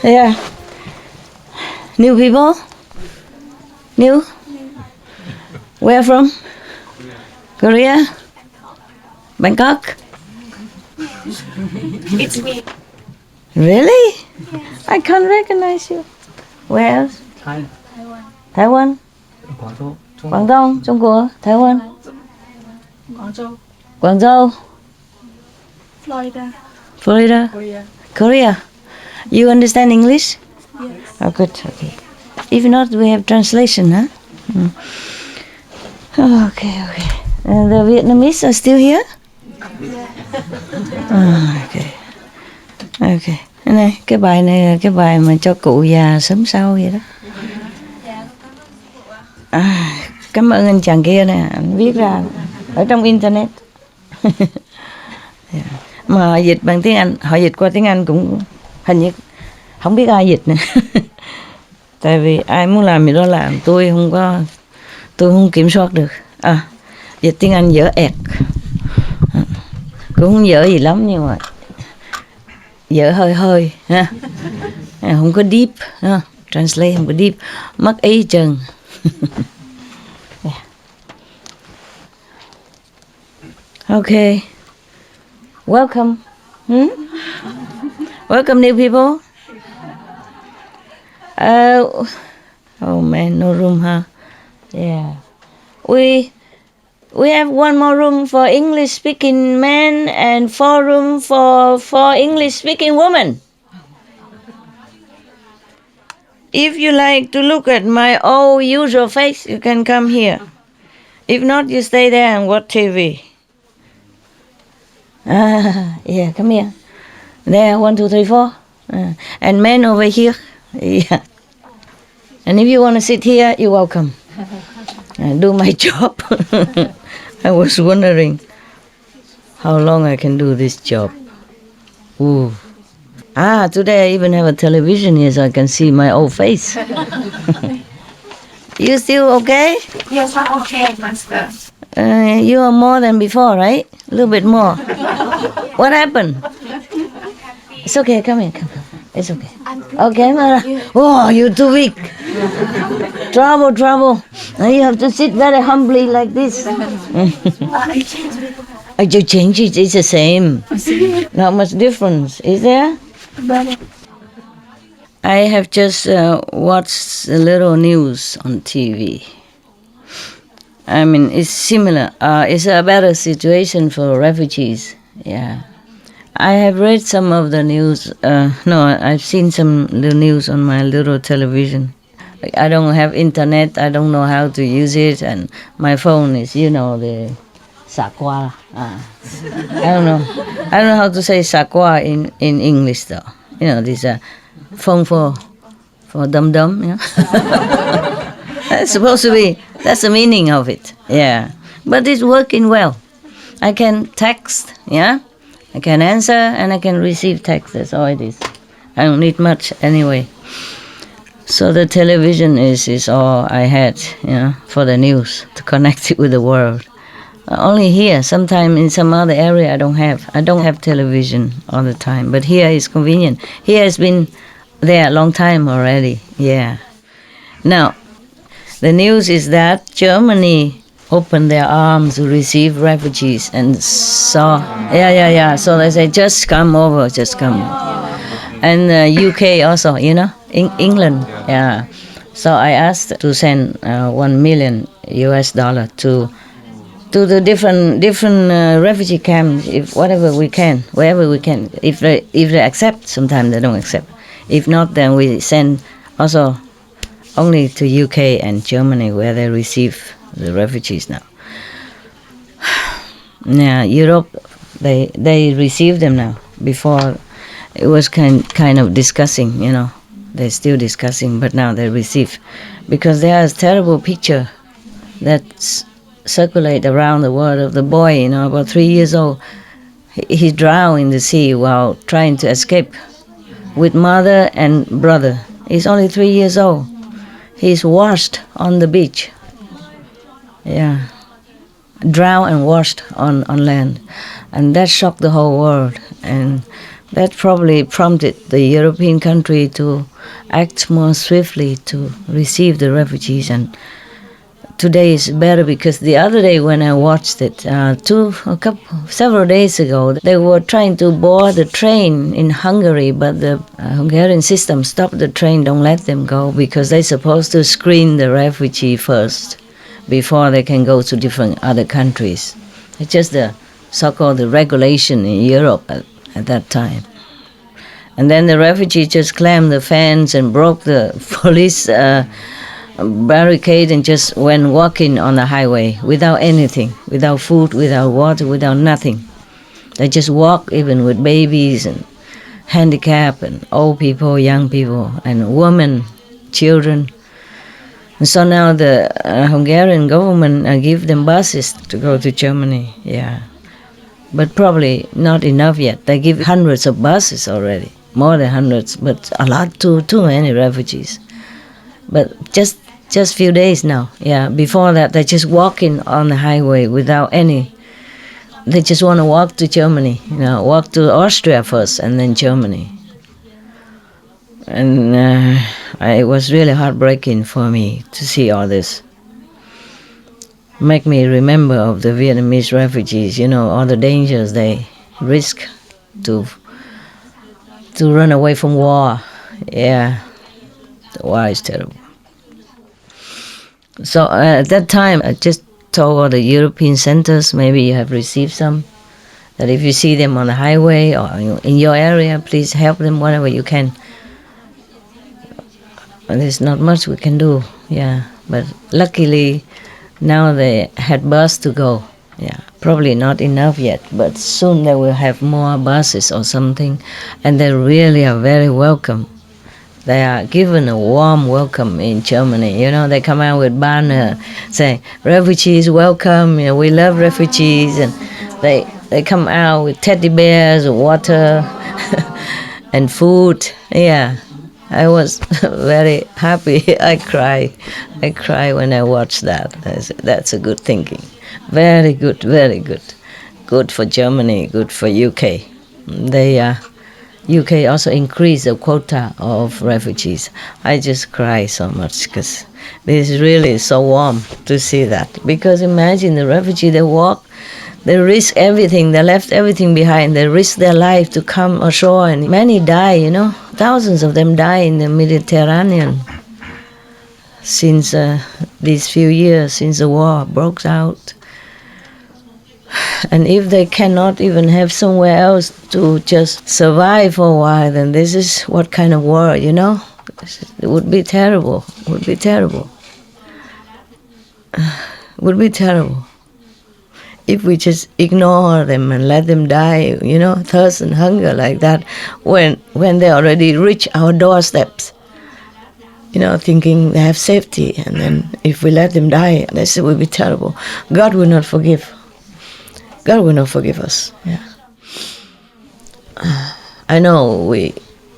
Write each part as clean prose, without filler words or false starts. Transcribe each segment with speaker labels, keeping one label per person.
Speaker 1: Yeah. New people? New? Where from? Korea? Bangkok?
Speaker 2: It's me.
Speaker 1: Really? I can't recognize you. Where else?
Speaker 3: Taiwan.
Speaker 1: Taiwan?
Speaker 3: Guangzhou.
Speaker 1: Quảng Đông, Trung Quốc, Taiwan,
Speaker 2: Guangzhou.
Speaker 1: Guangzhou,
Speaker 2: Florida.
Speaker 1: Florida,
Speaker 2: Korea.
Speaker 1: Korea. You understand English?
Speaker 2: Yes.
Speaker 1: Oh, good. Okay. If not, we have translation, huh? Mm. Oh, okay. The Vietnamese are still here? Okay. Này, cái bài này là cái bài mà cho cụ già sớm sau vậy đó. Cảm ơn anh chàng kia nè, anh viết ra ở trong internet. Mà họ dịch bằng tiếng Anh, họ dịch qua tiếng Anh cũng hình như không biết ai dịch nữa. Tại vì ai muốn làm gì đó làm, tôi không kiểm soát được. Dịch tiếng Anh dở ẹt, cũng không dở gì lắm nhưng mà dở hơi ha, không có deep ha. Translate không có deep, mất ý chừng. Okay, welcome. Welcome new people. Oh man, no room, huh? Yeah. We have one more room for English speaking men and 4 room for English speaking women. If you like to look at my old usual face, you can come here. If not, you stay there and watch TV. Yeah, come here. There, 1, 2, 3, 4. And men over here. Yeah. And if you want to sit here, you're welcome. Do my job. I was wondering how long I can do this job. Ooh. Today I even have a television here so I can see my old face. You still okay?
Speaker 2: Yes, I'm okay, Master.
Speaker 1: You are more than before, right? A little bit more. What happened? It's okay, come here, come. It's okay. Okay, Mara. Oh, you're too weak. Trouble. Now you have to sit very humbly like this. You change it, it's the same. Not much difference, is there? I have just watched a little news on TV. I mean, it's similar. It's a better situation for refugees. Yeah. I have read some of the news. I've seen some little news on my little television. I don't have internet. I don't know how to use it, and my phone is, the sakwa. I don't know how to say sakwa in English though. This phone for dum-dum. That's supposed to be. That's the meaning of it. Yeah, but it's working well. I can text. Yeah. I can answer and I can receive text. That's all it is. I don't need much anyway. So the television is all I had, for the news, to connect it with the world. Only here. Sometime in some other area I don't have television all the time. But here is convenient. Here has been there a long time already. Yeah. Now, the news is that Germany opened their arms to receive refugees and saw, so they say, just come over. And UK also, England, yeah. So I asked to send $1 million to the different refugee camps, wherever we can. If they accept, sometimes they don't accept. If not, then we send also only to UK and Germany, where they receive the refugees now. Now Europe, they receive them now. Before it was kind of discussing, they're still discussing, but now they receive, because there is a terrible picture that circulate around the world of the boy, about 3 years old. He drowned in the sea while trying to escape with mother and brother. He's only 3 years old. He's washed on the beach. Yeah, drowned and washed on land, and that shocked the whole world. And that probably prompted the European country to act more swiftly to receive the refugees. And today is better because the other day when I watched it, several days ago, they were trying to board the train in Hungary, but the Hungarian system stopped the train, don't let them go, because they're supposed to screen the refugee first before they can go to different other countries. It's just the so-called the regulation in Europe at that time. And then the refugees just climbed the fence and broke the police barricade and just went walking on the highway without anything, without food, without water, without nothing. They just walk even with babies and handicapped and old people, young people, and women, children. And so now the Hungarian government give them buses to go to Germany, yeah. But probably not enough yet. They give hundreds of buses already, more than hundreds, but a lot, too many refugees. But just few days now, yeah. Before that, they're just walking on the highway without any. They just want to walk to Germany, walk to Austria first and then Germany. And it was really heartbreaking for me to see all this. Make me remember of the Vietnamese refugees, all the dangers they risk to run away from war. Yeah, the war is terrible. So at that time, I just told all the European centers, maybe you have received some, that if you see them on the highway or in your area, please help them whatever you can. And there's not much we can do, yeah. But luckily, now they had bus to go, yeah. Probably not enough yet, but soon they will have more buses or something, and they really are very welcome. They are given a warm welcome in Germany. They come out with banner saying, refugees welcome, we love refugees. And they come out with teddy bears, water, and food. Yeah, I was very happy. I cry when I watch that. That's a good thinking. Very good, very good. Good for Germany, good for UK. UK also increased the quota of refugees. I just cry so much because this is really so warm to see that. Because imagine the refugee, they walk, they risk everything, they left everything behind, they risk their life to come ashore, and many die, Thousands of them die in the Mediterranean since these few years, since the war broke out. And if they cannot even have somewhere else to just survive for a while, then this is what kind of war, It would be terrible. It would be terrible. It would be terrible if we just ignore them and let them die, thirst and hunger like that when they already reach our doorsteps, thinking they have safety. And then if we let them die, this would be terrible. God will not forgive. God will not forgive us. Yeah. I know we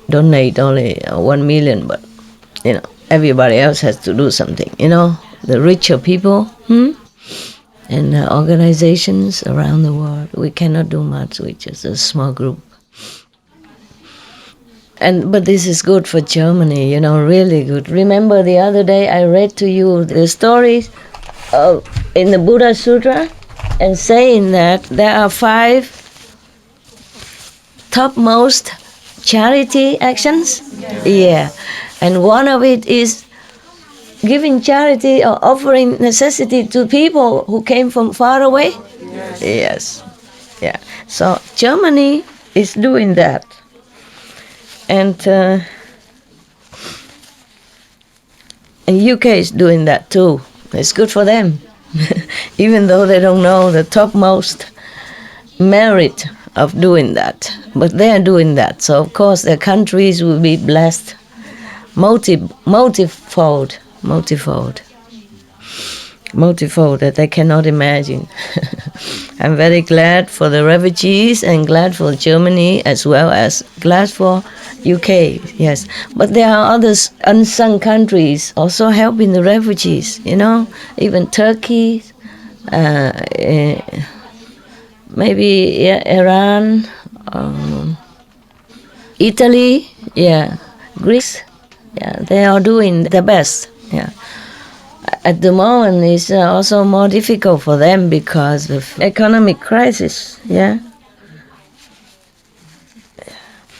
Speaker 1: donate only 1 million, but everybody else has to do something. The richer people and organizations around the world, we cannot do much. We're just a small group. But this is good for Germany. Really good. Remember the other day I read to you the stories in the Buddha Sutra, and saying that there are 5 topmost charity actions. Yeah. And one of it is giving charity or offering necessity to people who came from far away. Yes. Yeah. So Germany is doing that. And UK is doing that too. It's good for them. Even though they don't know the topmost merit of doing that. But they are doing that. So, of course, their countries will be blessed multifold that they cannot imagine. I'm very glad for the refugees and glad for Germany as well as glad for UK, yes. But there are other unsung countries also helping the refugees, even Turkey, maybe Iran, Italy, yeah, Greece, yeah, they are doing the best. Yeah. At the moment, it's also more difficult for them because of economic crisis. Yeah.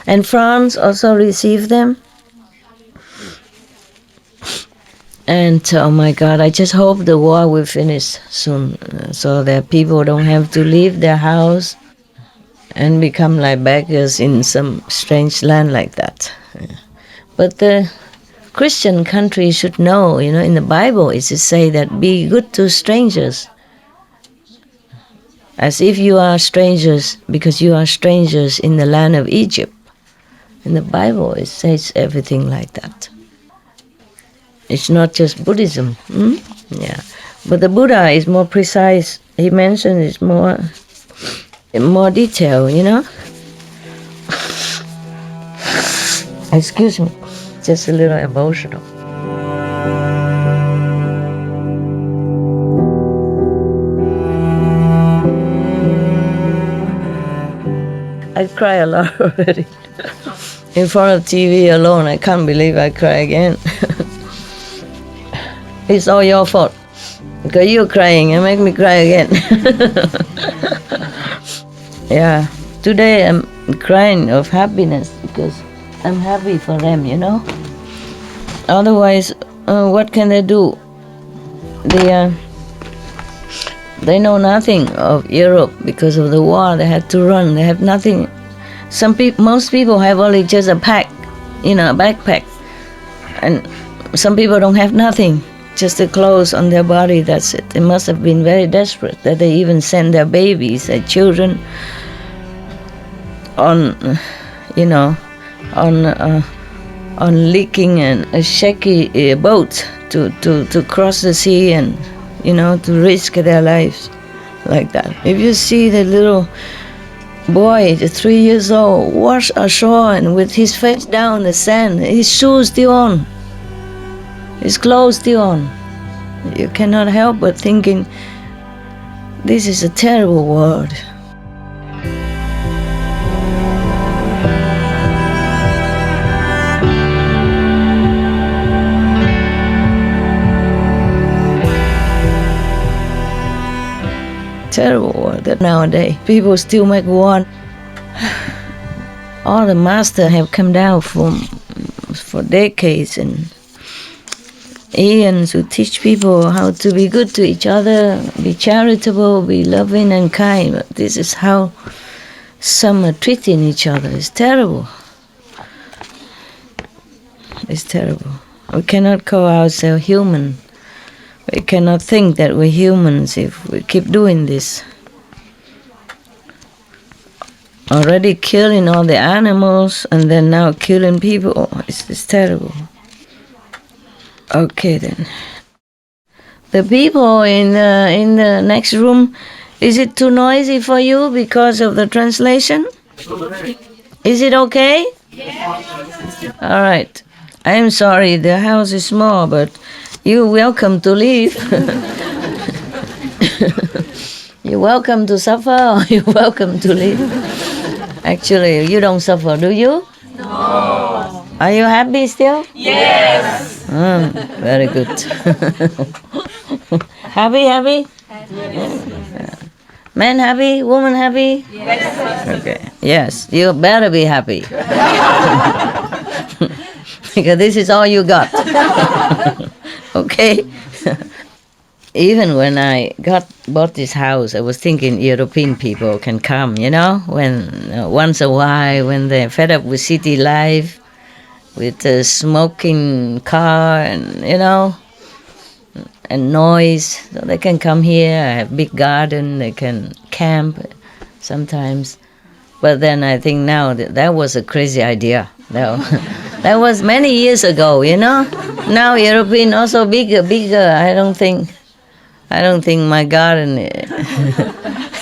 Speaker 1: And France also received them. And oh my God, I just hope the war will finish soon, so that people don't have to leave their house and become like beggars in some strange land like that. But the Christian country should know, in the Bible it says say that be good to strangers. As if you are strangers, because you are strangers in the land of Egypt. In the Bible it says everything like that. It's not just Buddhism. Yeah. But the Buddha is more precise. He mentions it more in more detail, Excuse me, just a little emotional. I cry a lot already. In front of TV alone, I can't believe I cry again. It's all your fault. Because you're crying, you make me cry again. Yeah, today I'm crying of happiness because I'm happy for them, Otherwise, what can they do? They know nothing of Europe because of the war. They had to run. They have nothing. Most people have only just a pack, a backpack, and some people don't have nothing. Just the clothes on their body, that's it. They must have been very desperate that they even send their babies, their children, on leaking and a shaky boat to cross the sea and, to risk their lives like that. If you see the little boy, 3 years old, wash ashore and with his face down the sand, his shoes still on, his clothes still on. You cannot help but thinking, this is a terrible world. Terrible world that nowadays people still make war. All the masters have come down for decades and eons to teach people how to be good to each other, be charitable, be loving and kind. But this is how some are treating each other. It's terrible. It's terrible. We cannot call ourselves human. We cannot think that we're humans if we keep doing this. Already killing all the animals and then now killing people. It's terrible. Okay then. The people in the next room, is it too noisy for you because of the translation? Is it okay? Yes. All right. I am sorry, the house is small, but you're welcome to leave. You're welcome to suffer or you're welcome to leave. Actually, you don't suffer, do you? No. Are you happy still? Yes. Very good. Happy? Yeah. Man happy? Woman happy? Yes. Okay. Yes, you better be happy. Because this is all you got. Okay? Even when I bought this house, I was thinking European people can come, when once a while, when they're fed up with city life, with a smoking car and, and noise. So they can come here, I have big garden, they can camp sometimes. But then I think now that was a crazy idea. That was many years ago, Now European also bigger. I don't think my garden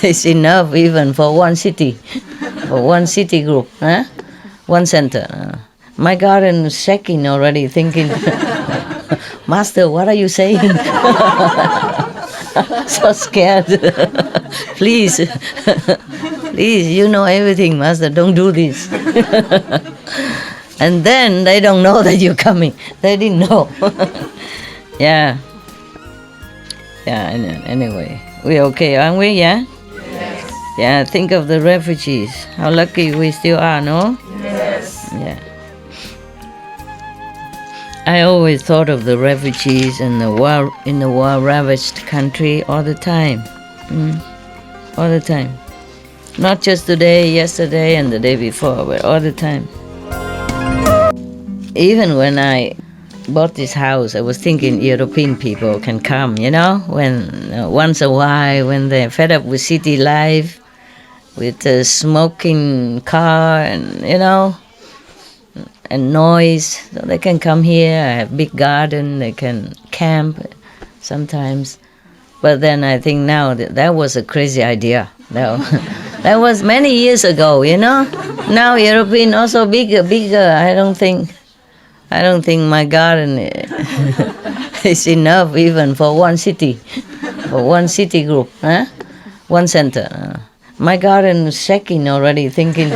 Speaker 1: is enough even for one city, for one city group, one center. My garden is shaking already, thinking, Master, what are you saying? So scared. Please, you know everything, Master, don't do this. And then they don't know that you're coming. They didn't know. Yeah. Yeah, anyway. We're okay, aren't we? Yeah?
Speaker 2: Yes.
Speaker 1: Yeah, think of the refugees. How lucky we still are, no?
Speaker 2: Yes.
Speaker 1: Yeah. I always thought of the refugees in the war-ravaged country all the time. All the time. Not just today, yesterday, and the day before, but all the time. Even when I bought this house, I was thinking European people can come, when once a while, when they're fed up with city life, with the smoking car and, and noise. So they can come here. I have big garden. They can camp sometimes. But then I think now that was a crazy idea. That was many years ago, Now European also bigger. I don't think my garden is enough even for one city, group, huh? One center. My garden is shaking already, thinking,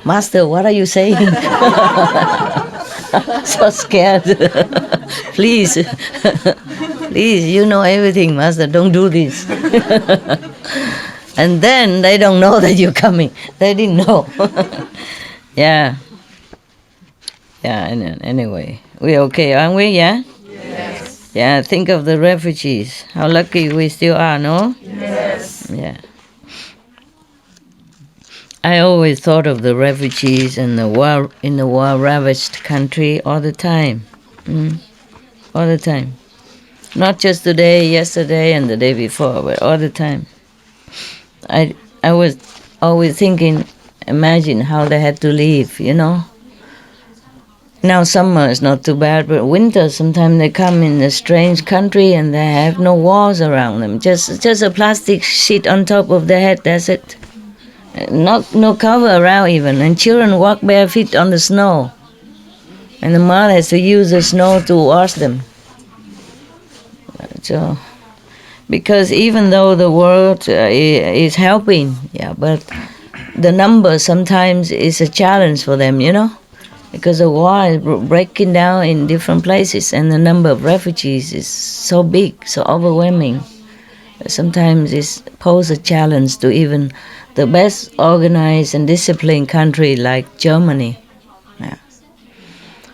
Speaker 1: Master, what are you saying? So scared. Please, you know everything, Master, don't do this. And then they don't know that you're coming. They didn't know. Yeah. Yeah, anyway. We're okay, aren't we? Yeah?
Speaker 2: Yes.
Speaker 1: Yeah, think of the refugees. How lucky we still are, no?
Speaker 2: Yes.
Speaker 1: Yeah. I always thought of the refugees in the war-ravaged country all the time. All the time. Not just today, yesterday, and the day before, but all the time. I was always thinking, imagine how they had to live, Now summer is not too bad, but winter, sometimes they come in a strange country and they have no walls around them. Just a plastic sheet on top of their head, that's it. No cover around even, and children walk bare feet on the snow. And the mother has to use the snow to wash them. So, because even though the world is helping, but the number sometimes is a challenge for them, because the war is breaking down in different places and the number of refugees is so big, so overwhelming. Sometimes it poses a challenge to even the best organized and disciplined country like Germany. Yeah.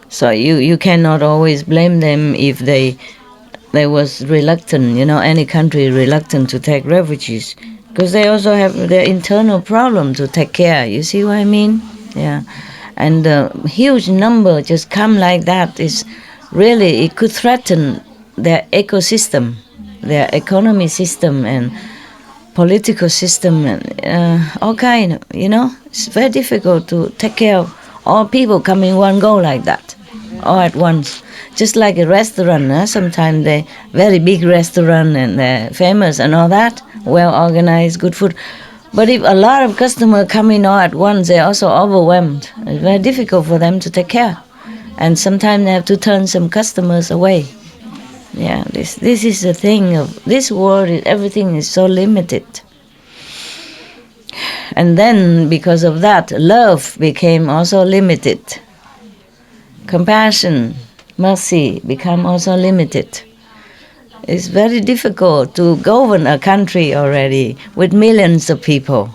Speaker 1: So you cannot always blame them if they was reluctant, any country reluctant to take refugees, because they also have their internal problem to take care. You see what I mean? Yeah. And a huge number just come like that is really, it could threaten their ecosystem, their economy system and political system and all kind, It's very difficult to take care of all people coming one go like that, all at once. Just like a restaurant, sometimes they very big restaurant and they're famous and all that, well organized, good food. But if a lot of customers come in all at once, they're also overwhelmed. It's very difficult for them to take care. And sometimes they have to turn some customers away. Yeah, this is the thing of this world. Everything is so limited. And then because of that, love became also limited. Compassion, mercy become also limited. It's very difficult to govern a country already with millions of people.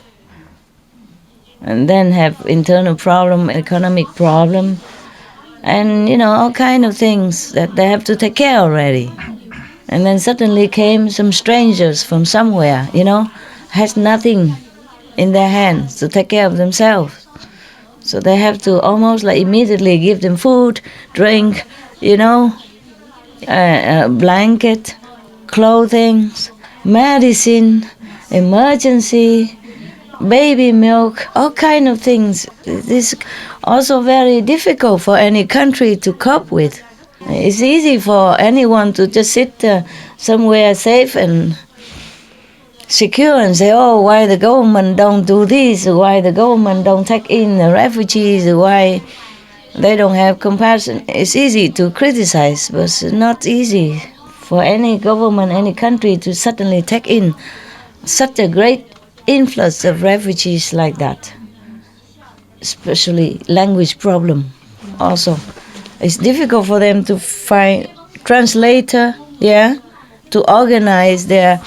Speaker 1: And then have internal problem, economic problem, and all kind of things that they have to take care already. And then suddenly came some strangers from somewhere, has nothing in their hands to take care of themselves. So they have to almost like immediately give them food, drink, blanket, clothing, medicine, emergency, baby milk, all kind of things. This is also very difficult for any country to cope with. It's easy for anyone to just sit somewhere safe and secure and say, oh, why the government don't do this, why the government don't take in the refugees, why they don't have compassion. It's easy to criticize, but it's not easy for any government, any country to suddenly take in such a great influx of refugees like that. especially language problem also. It's difficult for them to find translator, yeah, to organize their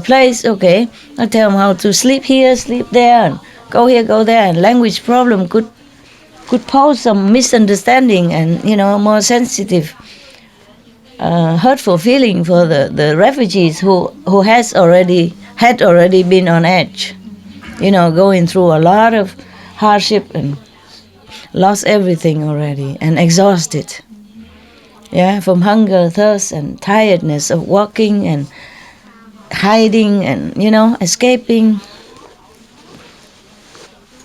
Speaker 1: place. Okay, I tell them how to sleep here, sleep there, and go here, go there. And language problem could pose some misunderstanding and more sensitive, hurtful feeling for the refugees who had already been on edge, going through a lot of hardship and lost everything already and exhausted. Yeah, from hunger, thirst, and tiredness of walking and hiding and escaping.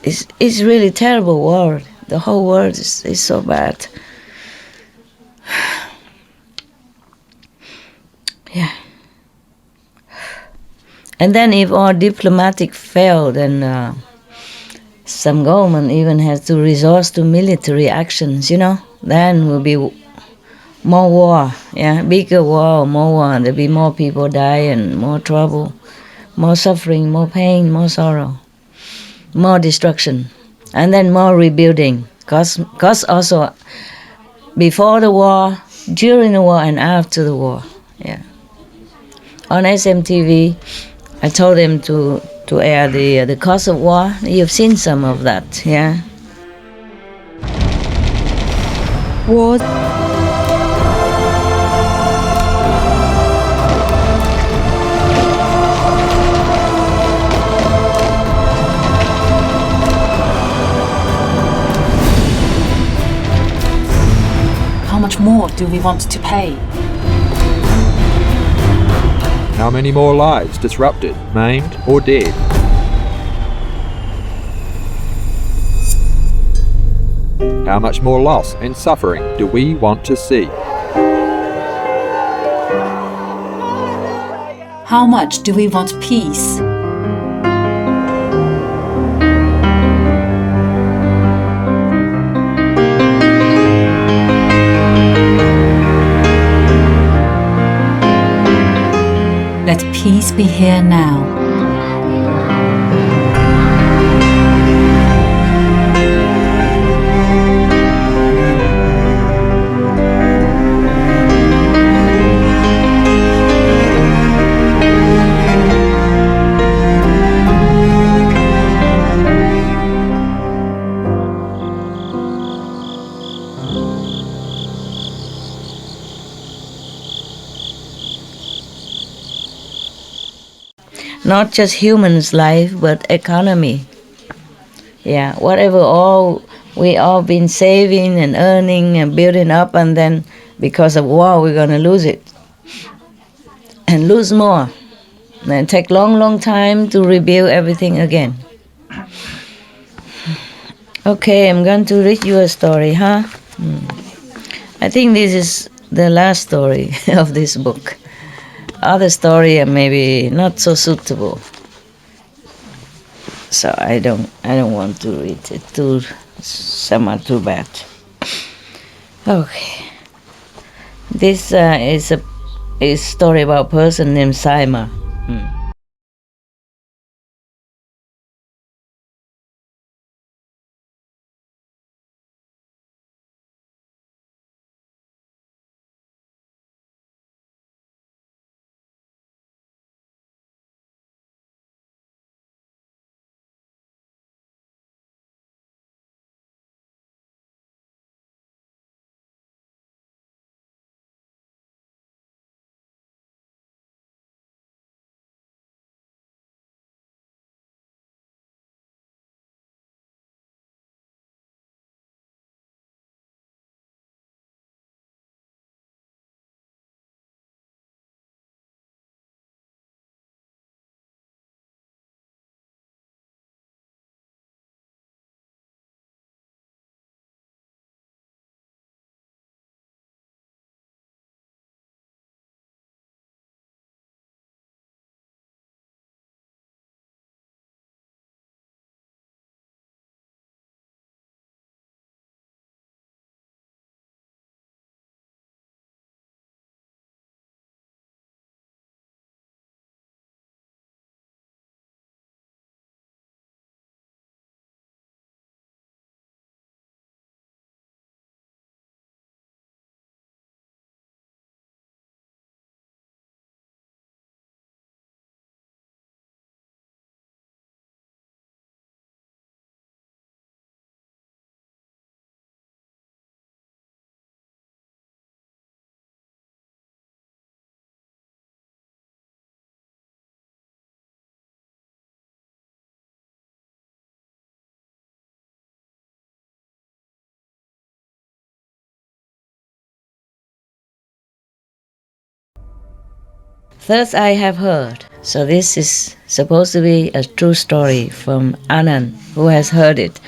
Speaker 1: It's really terrible world. The whole world is so bad. Yeah. And then if our diplomatic failed, then some government even has to resort to military actions, then will be more war, yeah, bigger war, more war, there'll be more people die and more trouble, more suffering, more pain, more sorrow, more destruction, and then more rebuilding. Cause also before the war, during the war, and after the war, yeah. On SMTV, I told them to air the cause of war. You've seen some of that, yeah.
Speaker 3: War.
Speaker 4: How much more do we want to pay?
Speaker 5: How many more lives disrupted, maimed, or dead? How much more loss and suffering do we want to see?
Speaker 4: How much do we want peace? Let peace be here now.
Speaker 1: Not just humans' life, but economy. Yeah, whatever we all been saving and earning and building up, and then because of war, we're gonna lose it and lose more, and take long time to rebuild everything again. Okay, I'm going to read you a story, huh? I think this is the last story of this book. Other story are maybe not so suitable, so I don't want to read it. Some are too bad. Okay, this is a story about a person named Saima. Thus I have heard. So this is supposed to be a true story from Anand, who has heard it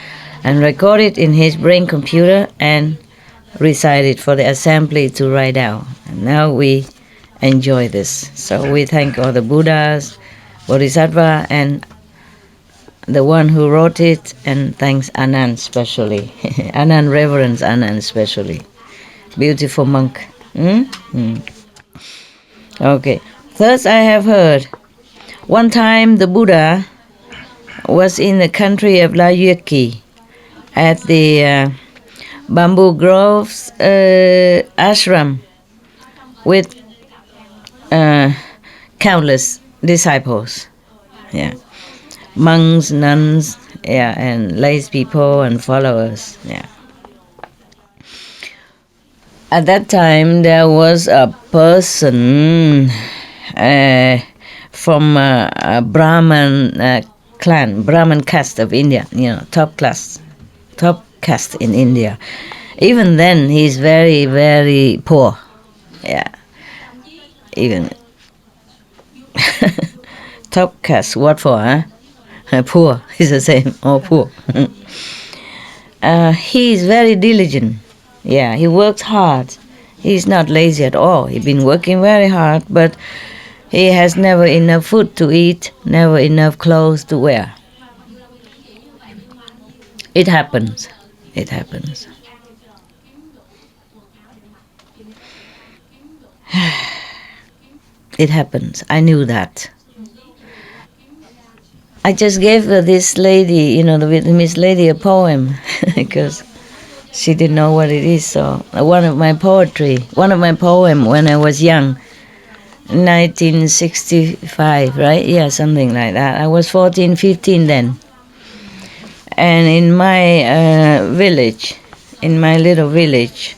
Speaker 1: and recorded in his brain computer and recited for the assembly to write down. And now we enjoy this. So we thank all the Buddhas, Bodhisattva, and the one who wrote it, and thanks Anand specially. Anand, reverence Anand especially. Beautiful monk. Okay. Thus I have heard. One time the Buddha was in the country of Layuki at the Bamboo Groves ashram with countless disciples. Yeah. Monks, nuns, yeah, and lay people and followers. Yeah. At that time, there was a person from a Brahman clan, Brahman caste of India. Top caste in India. Even then, he's very, very poor. Yeah. Even top caste. What for? Huh? Poor is the same, or poor. He is very diligent. Yeah, he works hard. He's not lazy at all. He's been working very hard, but he has never enough food to eat, never enough clothes to wear. It happens. It happens. It happens. I knew that. I just gave this lady, the Vietnamese lady, a poem because she didn't know what it is. So one of my poem when I was young, 1965, right? Yeah, something like that. I was 14, 15 then. And in my village, in my little village,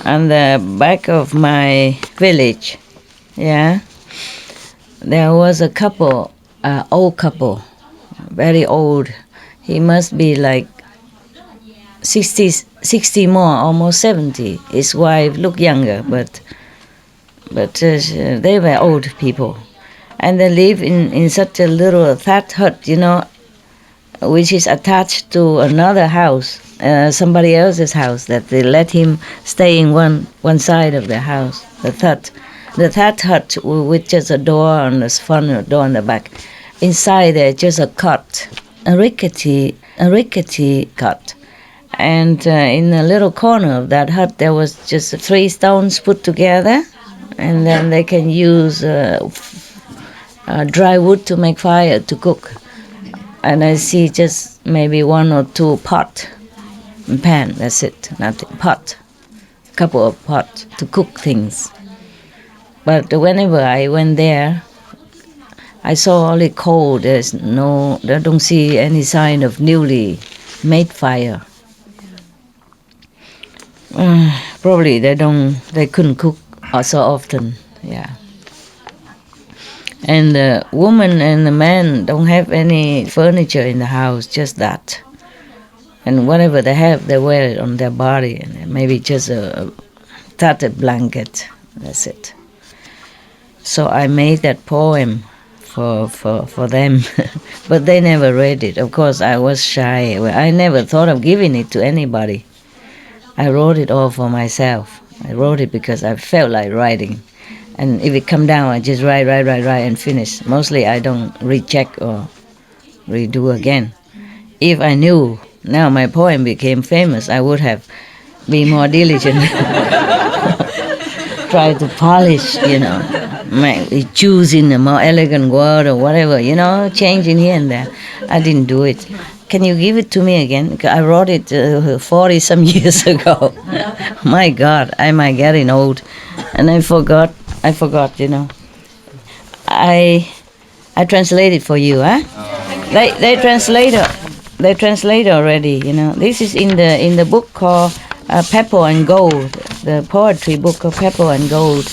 Speaker 1: on the back of my village, yeah, there was a couple, old couple, very old. He must be like 60 more, almost 70. His wife looked younger, but they were old people. And they live in such a little thatch hut, which is attached to another house, somebody else's house, that they let him stay in one side of the house, the thatch hut with just a door on the front and a door on the back. Inside there, just a cot, a rickety cot. And in a little corner of that hut, there was just 3 stones put together, and then they can use dry wood to make fire to cook. And I see just maybe 1 or 2 pot and pan. That's it, nothing. Pot, couple of pots to cook things. But whenever I went there, I saw only coal. I don't see any sign of newly made fire. Probably they couldn't cook so often, yeah. And the woman and the man don't have any furniture in the house, just that. And whatever they have, they wear it on their body, and maybe just a tattered blanket, that's it. So I made that poem for them, but they never read it. Of course, I was shy. I never thought of giving it to anybody. I wrote it all for myself. I wrote it because I felt like writing. And if it come down, I just write and finish. Mostly I don't recheck or redo again. If I knew now my poem became famous, I would have been more diligent. Try to polish, choosing a more elegant word or whatever, changing here and there. I didn't do it. Can you give it to me again? I wrote it 40-some years ago. My God, am I getting old? And I forgot, I translated for you, huh? They translate already, This is in the book called Pebble and Gold, the poetry book of Pebble and Gold.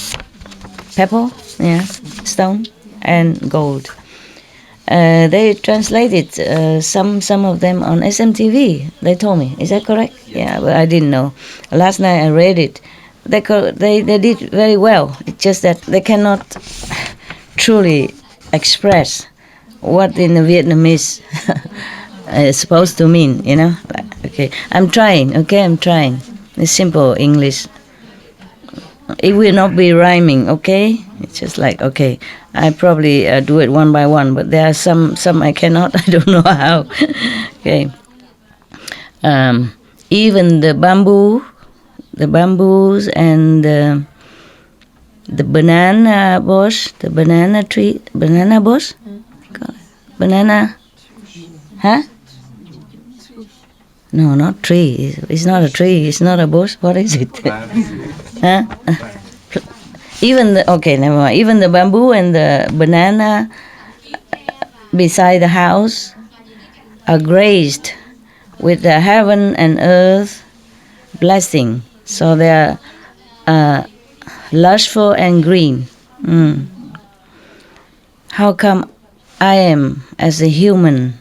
Speaker 1: Pebble, yeah, stone and gold. They translated some of them on SMTV. They told me, is that correct? Yeah, but I didn't know. Last night I read it. They did very well. It's just that they cannot truly express what in the Vietnamese is supposed to mean, you know. Okay, I'm trying. Okay, I'm trying. It's simple English. It will not be rhyming. Okay, it's just like, okay, I probably do it one by one, but there are some I cannot. I don't know how. Okay. Even the bamboos and the banana bush, the banana tree, banana bush, banana, huh? No, not tree. It's not a tree. It's not a bush. What is it? Huh? Even never mind. Even the bamboo and the banana beside the house are graced with the heaven and earth blessing. So they are lushful and green. How come I am, as a human,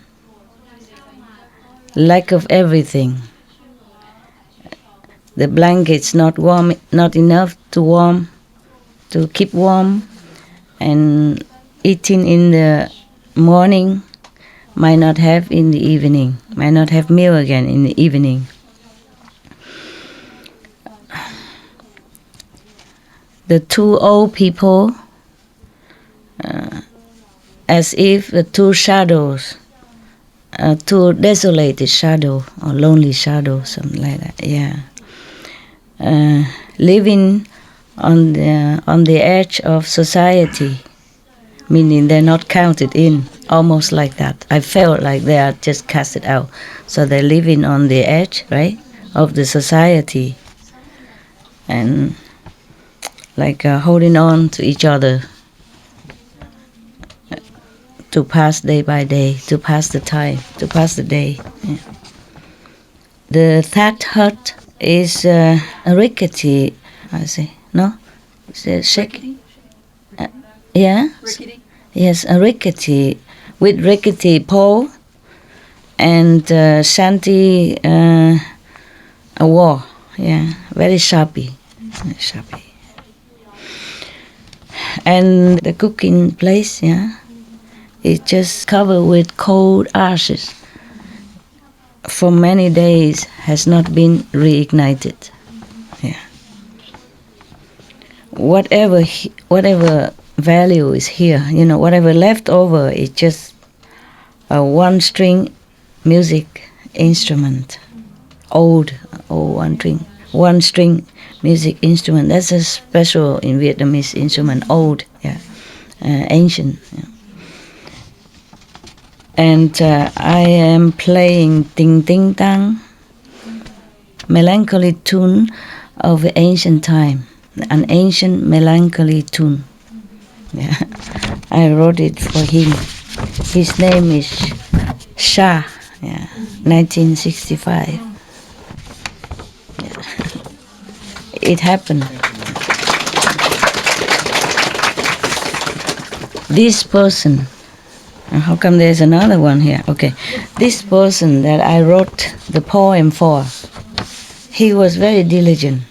Speaker 1: lack of everything? The blankets not warm, not enough to keep warm, and eating in the morning, might not have in the evening, might not have meal again in the evening. The two old people, as if the two shadows, two desolated shadow or lonely shadow, something like that. Yeah, living on the edge of society, meaning they're not counted in, almost like that. I felt like they are just casted out, so they're living on the edge, right, of the society, and like holding on to each other to pass day by day, to pass the time, to pass the day. Yeah. The thatch hut is a rickety, I say, no? Is it shaky? Yeah?
Speaker 4: Rickety?
Speaker 1: Yes, a rickety, with rickety pole and shanty a wall. Yeah, very sharpy. Very sharpy. And the cooking place, yeah, it's just covered with cold ashes. For many days has not been reignited. Yeah. Whatever value is here, you know, whatever left over is just a one-string music instrument, old one-string music instrument. That's a special in Vietnamese instrument, old, yeah, ancient. Yeah. And I am playing Tình Tinh Tang, melancholy tune of the ancient time, an ancient melancholy tune. Yeah. I wrote it for him. His name is Shah, yeah, 1965. Yeah. It happened. This person, how come there's another one here? Okay. This person that I wrote the poem for, he was very diligent.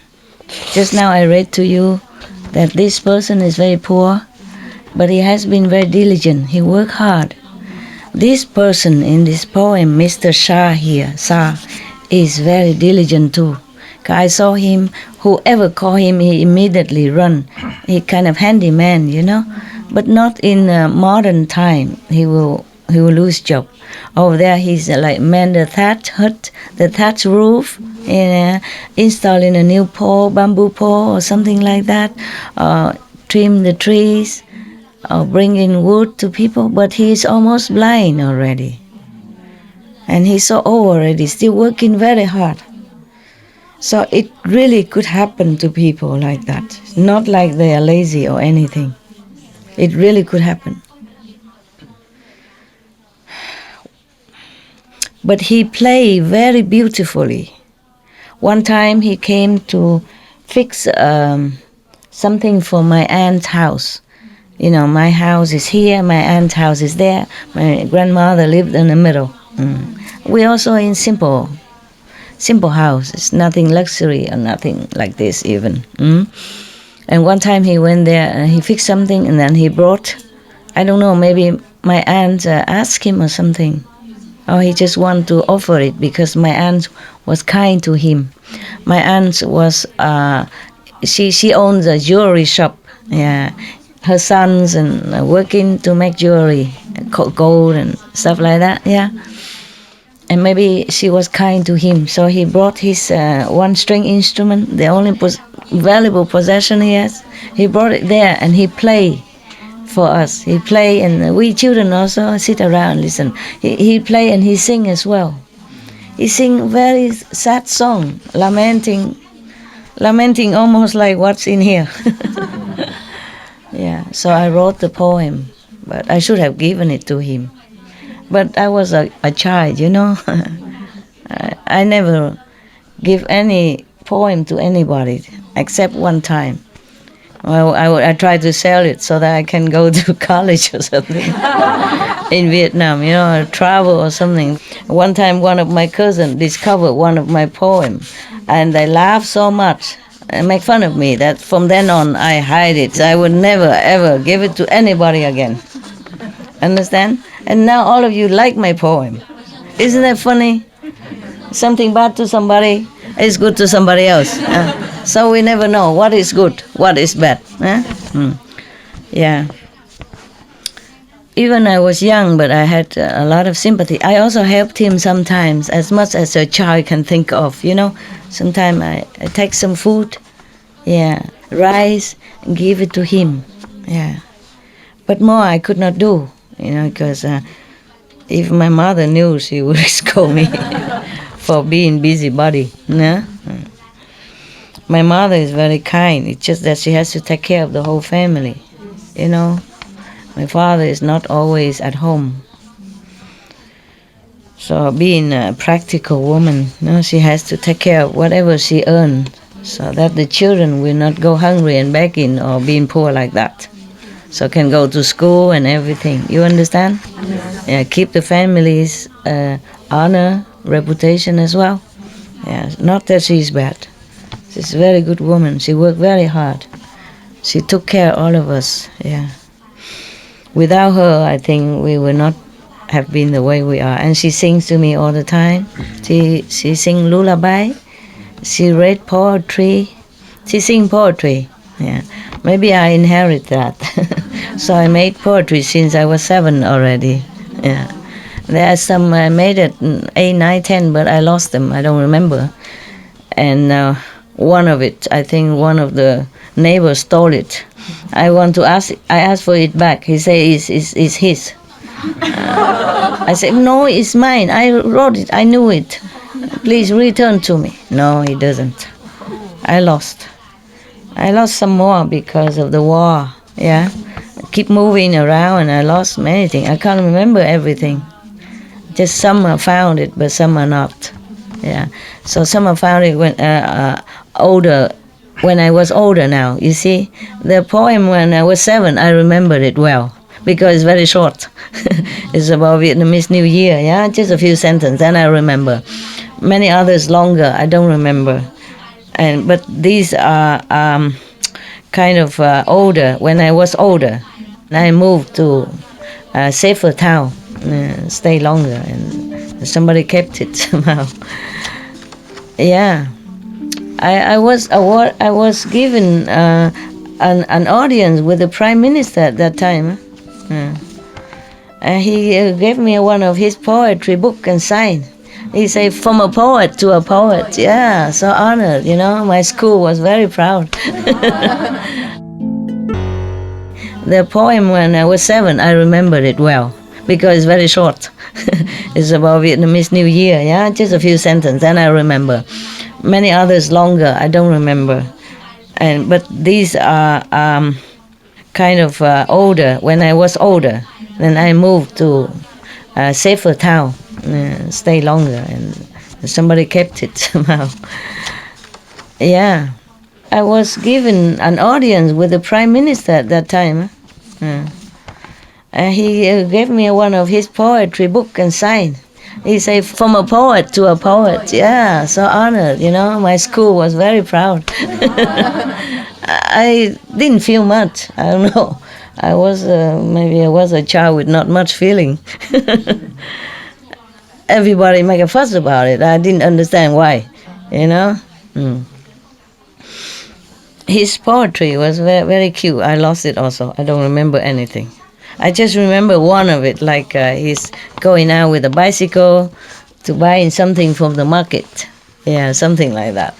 Speaker 1: Just now I read to you that this person is very poor, but he has been very diligent. He worked hard. This person in this poem, Mr. Shah here, Shah, is very diligent too. I saw him, whoever called him, he immediately run. He kind of handyman, you know, but not in modern time. He will lose job. Over there, he's like man the thatch hut, the thatch roof, installing a new pole, bamboo pole or something like that, trim the trees, or bring in wood to people. But he's almost blind already, and he's so old already, still working very hard. So it really could happen to people like that. Not like they are lazy or anything. It really could happen. But he played very beautifully. One time he came to fix something for my aunt's house. You know, my house is here, my aunt's house is there. My grandmother lived in the middle. We also in simple house. It's nothing luxury or nothing like this even. And one time he went there and he fixed something, and then he brought I don't know, maybe my aunt asked him or something. Or he just wanted to offer it because my aunt was kind to him. My aunt was, she owns a jewelry shop. Yeah, her sons and working to make jewelry, gold and stuff like that. Yeah, and maybe she was kind to him, so he brought his one string instrument, the only valuable possession he has. He brought it there and he played for us. He play and we children also sit around and listen. He play and he sing as well. He sing very sad song, lamenting almost like what's in here. Yeah, so I wrote the poem, but I should have given it to him. But I was a child, you know. I never give any poem to anybody except one time. Well, I tried to sell it so that I can go to college or something in Vietnam, you know, or travel or something. One time, one of my cousins discovered one of my poems, and they laughed so much and make fun of me that from then on I hide it. I would never ever give it to anybody again. Understand? And now all of you like my poem. Isn't that funny? Something bad to somebody is good to somebody else. So we never know what is good, what is bad. Yeah. Even I was young, but I had a lot of sympathy. I also helped him sometimes, as much as a child can think of, you know. Sometimes I take some food, rice, and give it to him, But more I could not do, you know, because if my mother knew, she would scold me for being busybody, My mother is very kind. It's just that she has to take care of the whole family, you know. My father is not always at home. So being a practical woman, she has to take care of whatever she earns so that the children will not go hungry and begging or being poor like that. So can go to school and everything. You understand? Yes. Yeah, keep the family's honor, reputation as well. Yeah, not that she's bad. She's a very good woman. She worked very hard. She took care of all of us. Yeah. Without her, I think we would not have been the way we are. And she sings to me all the time. She sings lullaby. She read poetry. She sings poetry. Yeah. Maybe I inherit that. So I made poetry since I was 7 already. Yeah. There are some I made at 8, 9, 10, but I lost them. I don't remember. And one of it, I think one of the neighbors stole it. I asked for it back. He said it's his. I said, no, it's mine. I wrote it. I knew it. Please return to me. No, he doesn't. I lost some more because of the war. Yeah, I keep moving around and I lost many things. I can't remember everything. Just some are found it, but some are not. Yeah, so some are found it when older. When I was older now, you see, the poem when I was 7, I remembered it well because it's very short. It's about Vietnamese New Year, just a few sentences, and I remember. Many others longer, I don't remember. But these are kind of older. When I was older, I moved to a safer town, stay longer, and somebody kept it somehow. Yeah. I was given an audience with the Prime Minister at that time. He gave me one of his poetry book and signed. He said, from a poet to a poet. Yeah, so honored, you know. My school was very proud. The poem when I was 7, I remembered it well because it's very short. It's about Vietnamese New Year, just a few sentences, and I remember. Many others longer, I don't remember. But these are kind of older. When I was older, then I moved to a safer town, stay longer, and somebody kept it somehow. Yeah. I was given an audience with the Prime Minister at that time. He gave me one of his poetry book and signed. He said, from a poet to a poet. Yeah, so honored, you know. My school was very proud. I didn't feel much. I don't know. Maybe I was a child with not much feeling. Everybody make a fuss about it. I didn't understand why, you know. His poetry was very, very cute. I lost it also. I don't remember anything. I just remember one of it, like he's going out with a bicycle to buy something from the market. Yeah, something like that.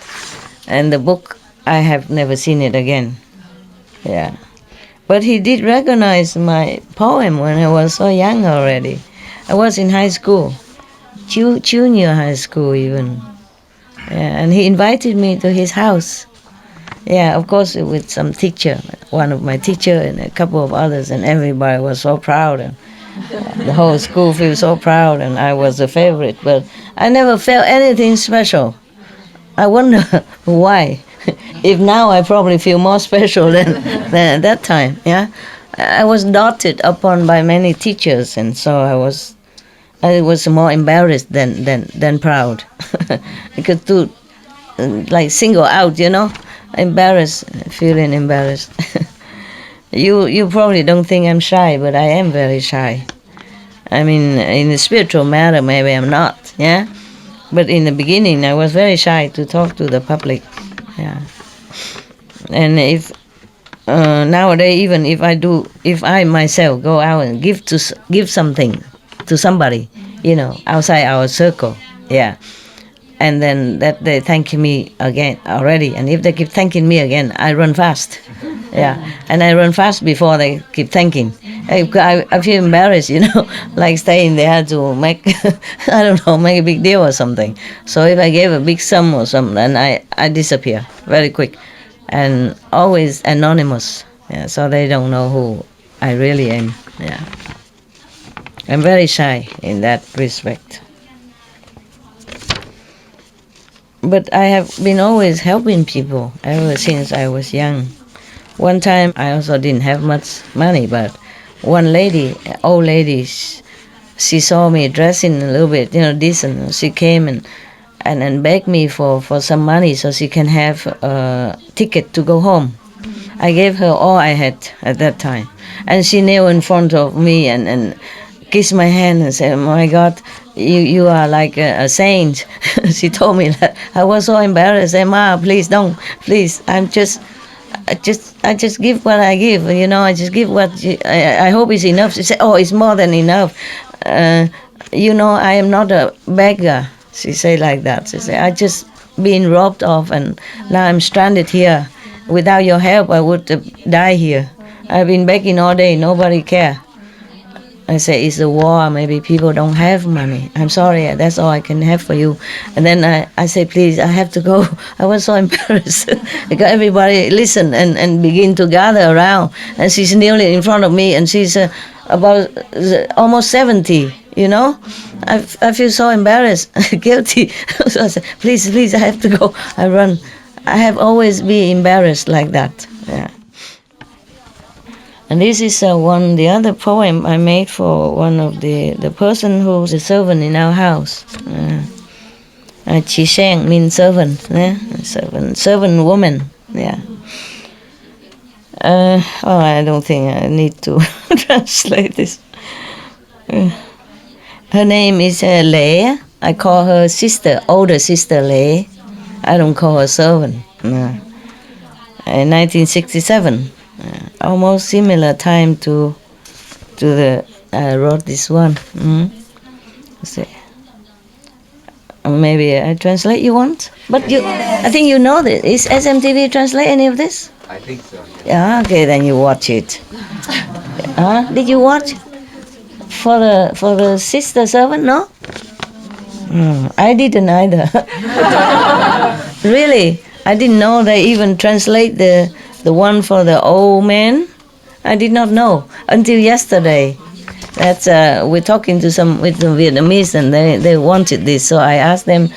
Speaker 1: And the book, I have never seen it again. Yeah. But he did recognize my poem when I was so young already. I was in high school, junior high school even. Yeah, and he invited me to his house. Yeah, of course, with some teacher, one of my teacher and a couple of others, and everybody was so proud. And the whole school feels so proud, and I was the favorite. But I never felt anything special. I wonder why. If now I probably feel more special than at that time. Yeah, I was doted upon by many teachers, and so I was more embarrassed than proud. Because to like single out, you know, embarrassed, feeling embarrassed. You probably don't think I'm shy, but I am very shy. I mean, in the spiritual matter, maybe I'm not. Yeah, but in the beginning, I was very shy to talk to the public. Yeah. And if nowadays, even if I myself go out and give something to somebody, you know, outside our circle, yeah, and then that they thank me again already, and if they keep thanking me again, I run fast, yeah, and I run fast before they keep thanking. I feel embarrassed, you know, like staying there to make, I don't know, make a big deal or something. So if I gave a big sum or something, then I disappear very quick, and always anonymous. Yeah, so they don't know who I really am. Yeah, I'm very shy in that respect. But I have been always helping people ever since I was young. One time I also didn't have much money, but one lady, old lady, she saw me dressing a little bit, you know, decent. She came and begged me for some money so she can have a ticket to go home. I gave her all I had at that time. And she knelt in front of me and kissed my hand and said, "Oh my God, you are like a saint." She told me that. I was so embarrassed. I said, "Ma, please don't, please. I just give what I give. You know, I just give what I hope is enough." She said, "Oh, it's more than enough. You know, I am not a beggar." She said like that. She said, "I just been robbed off, and now I'm stranded here. Without your help, I would die here. I've been begging all day. Nobody care." I say, "It's a war. Maybe people don't have money. I'm sorry. That's all I can have for you." And then I say, "Please, I have to go." I was so embarrassed because everybody listened and begin to gather around. And she's kneeling in front of me, and she's about almost 70. You know, I feel so embarrassed, guilty. So I say, "Please, I have to go." I run. I have always been embarrassed like that. Yeah. And this is the other poem I made for one of the person who's a servant in our house. Chi Sheng means servant, servant woman. Yeah. I don't think I need to translate this. Her name is Lei. I call her sister, older sister Lei. I don't call her servant. In 1967. Almost similar time to I wrote this one. Maybe I translate you want, but I think you know this. Is SMTV translate any of this?
Speaker 5: I think so.
Speaker 1: Yeah. Okay, then you watch it. Did you watch for the sister servant? No. I didn't either. Really, I didn't know they even translate the one for the old man. I did not know until yesterday. That's we're talking to with the Vietnamese, and they wanted this, so I asked them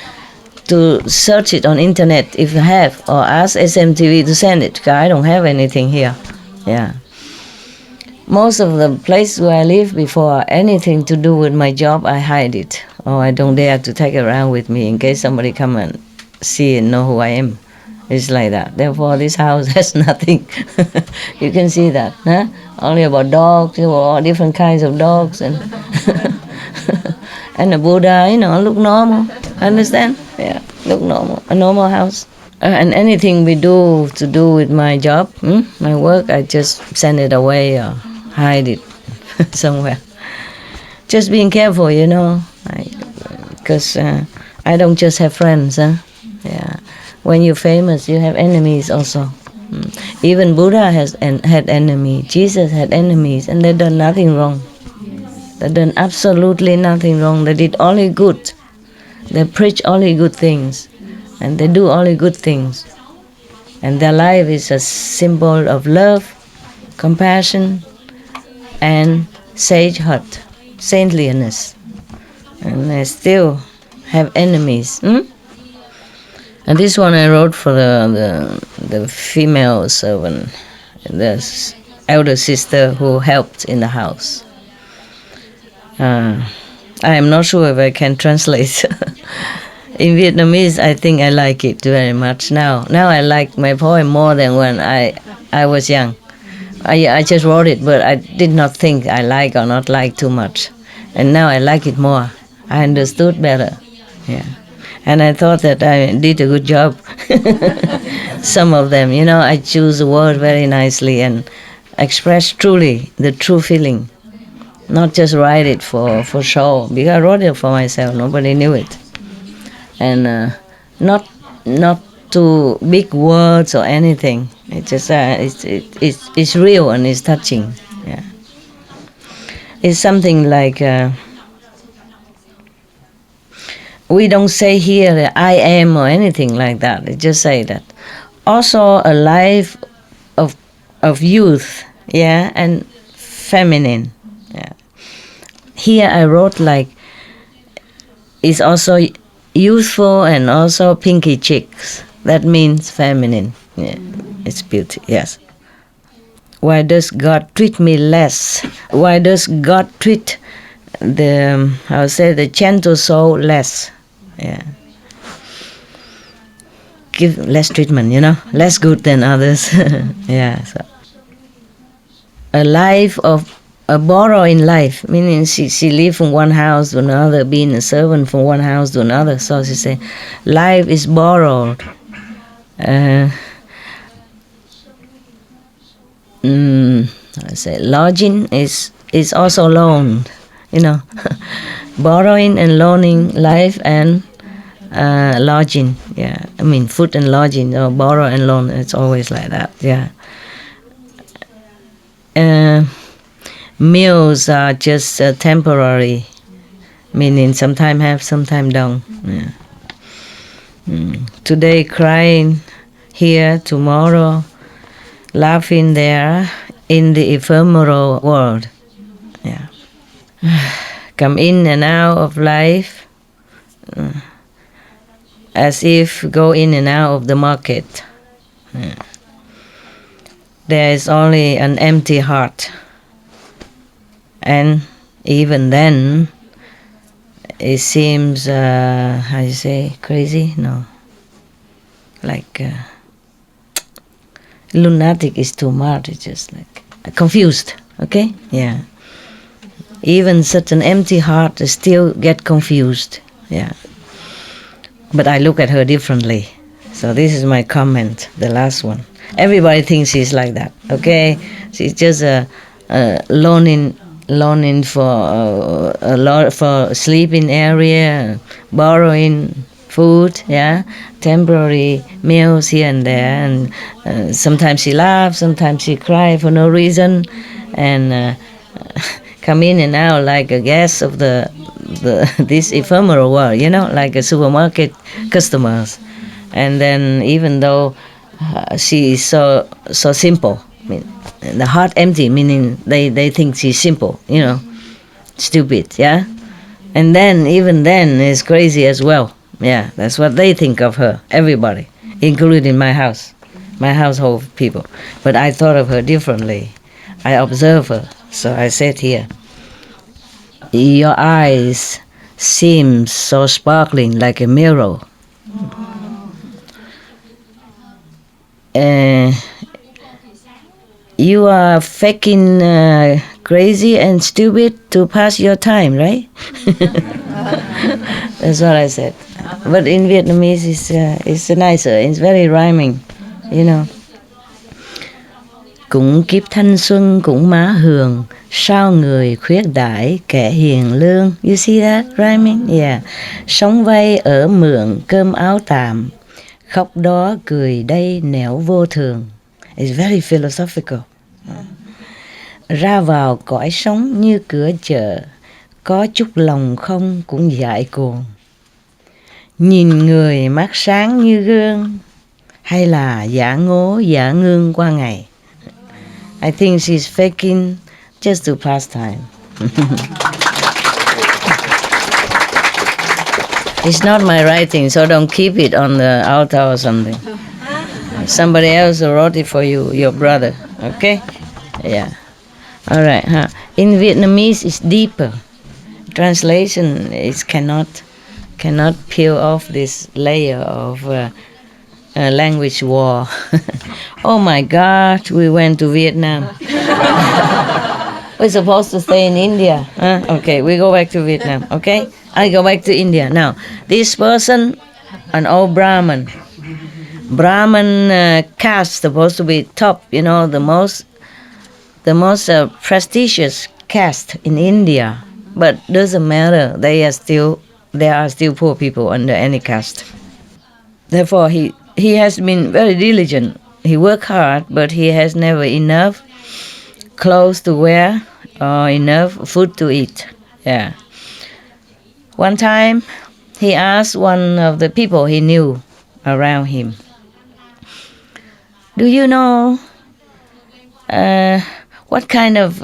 Speaker 1: to search it on internet if you have, or ask SMTV to send it, because I don't have anything here. Yeah. Most of the place where I lived before, anything to do with my job, I hide it, or I don't dare to take it around with me in case somebody come and see and know who I am. It's like that. Therefore, this house has nothing. You can see that, huh? Only about dogs, all different kinds of dogs, and and the Buddha, look normal. Understand? Yeah, look normal. A normal house. And anything we do to do with my job, my work, I just send it away or hide it somewhere. Just being careful, because I don't just have friends, huh? Yeah. When you're famous, you have enemies also. Even Buddha had enemies. Jesus had enemies, and they done nothing wrong. They done absolutely nothing wrong. They did only good. They preach only good things, and they do only good things. And their life is a symbol of love, compassion, and sage heart, saintliness. And they still have enemies. And this one I wrote for the female servant, the elder sister who helped in the house. I am not sure if I can translate. In Vietnamese, I think I like it very much now. Now I like my poem more than when I was young. I just wrote it, but I did not think I like or not like too much. And now I like it more. I understood better. Yeah. And I thought that I did a good job. Some of them, I choose the word very nicely and express truly the true feeling. Not just write it for show, because I wrote it for myself, nobody knew it. And not too big words or anything. It just it's real and it's touching. Yeah. It's something like we don't say here that I am or anything like that. It just say that. Also a life of youth, yeah, and feminine. Yeah. Here I wrote like it's also youthful and also pinky cheeks. That means feminine. Yeah, it's beauty. Yes. Why does God treat me less? Why does God treat the gentle soul less? Yeah. Give less treatment, less good than others. Yeah. So. A life of a borrowing life, meaning she lived from one house to another, being a servant from one house to another. So she said, life is borrowed. Lodging is also loaned, borrowing and loaning life and lodging. Yeah, I mean food and lodging, or borrow and loan. It's always like that. Yeah. Meals are just temporary, meaning sometime have, sometime don't. Yeah. Today crying here, tomorrow laughing there, in the ephemeral world. Yeah. Come in and out of life as if go in and out of the market. Yeah. There is only an empty heart. And even then, it seems, how you say, crazy? No. Like, lunatic is too much. It's just like confused, okay? Yeah. Even such an empty heart still get confused. Yeah. But I look at her differently. So this is my comment, the last one. Everybody thinks she's like that, okay? She's just loaning for sleeping area, borrowing food, yeah, temporary meals here and there, and sometimes she laughs, sometimes she cries for no reason, and come in and out like a guest of this ephemeral world, like a supermarket customers. And then even though she is so simple, I mean, the heart empty, meaning they think she's simple, stupid, yeah? And then, even then, is crazy as well. Yeah, that's what they think of her, everybody, including my household people. But I thought of her differently. I observe her, so I said here, your eyes seem so sparkling like a mirror. you are faking crazy and stupid to pass your time, right? That's what I said. But in Vietnamese, it's nicer. It's very rhyming, you know. Cũng kiếp thanh xuân cũng má hường, sao người khuyết đãi kẻ hiền lương. You see that rhyming? Yeah. Sống vay ở mượn cơm áo tạm, khóc đó cười đây nẻo vô thường. It's very philosophical. Ra vào cõi sống như cửa chợ, có chút lòng không cũng dại cuồng. Nhìn người mắt sáng như gương, hay là giả ngố giả ngương qua ngày. I think she's faking just to pass time. It's not my writing, so don't keep it on the altar or something. Somebody else wrote it for you, your brother. Okay? Yeah. All right. Huh? In Vietnamese, it's deeper. Translation is cannot peel off this layer of language war. Oh my God, we went to Vietnam. We're supposed to stay in India. Huh? Okay, we go back to Vietnam. Okay, I go back to India now. This person, an old Brahmin. Brahmin caste supposed to be top. You know, the most prestigious caste in India. But doesn't matter. There are still poor people under any caste. Therefore, he has been very diligent. He worked hard, but he has never enough clothes to wear or enough food to eat. Yeah. One time, he asked one of the people he knew around him, "Do you know what kind of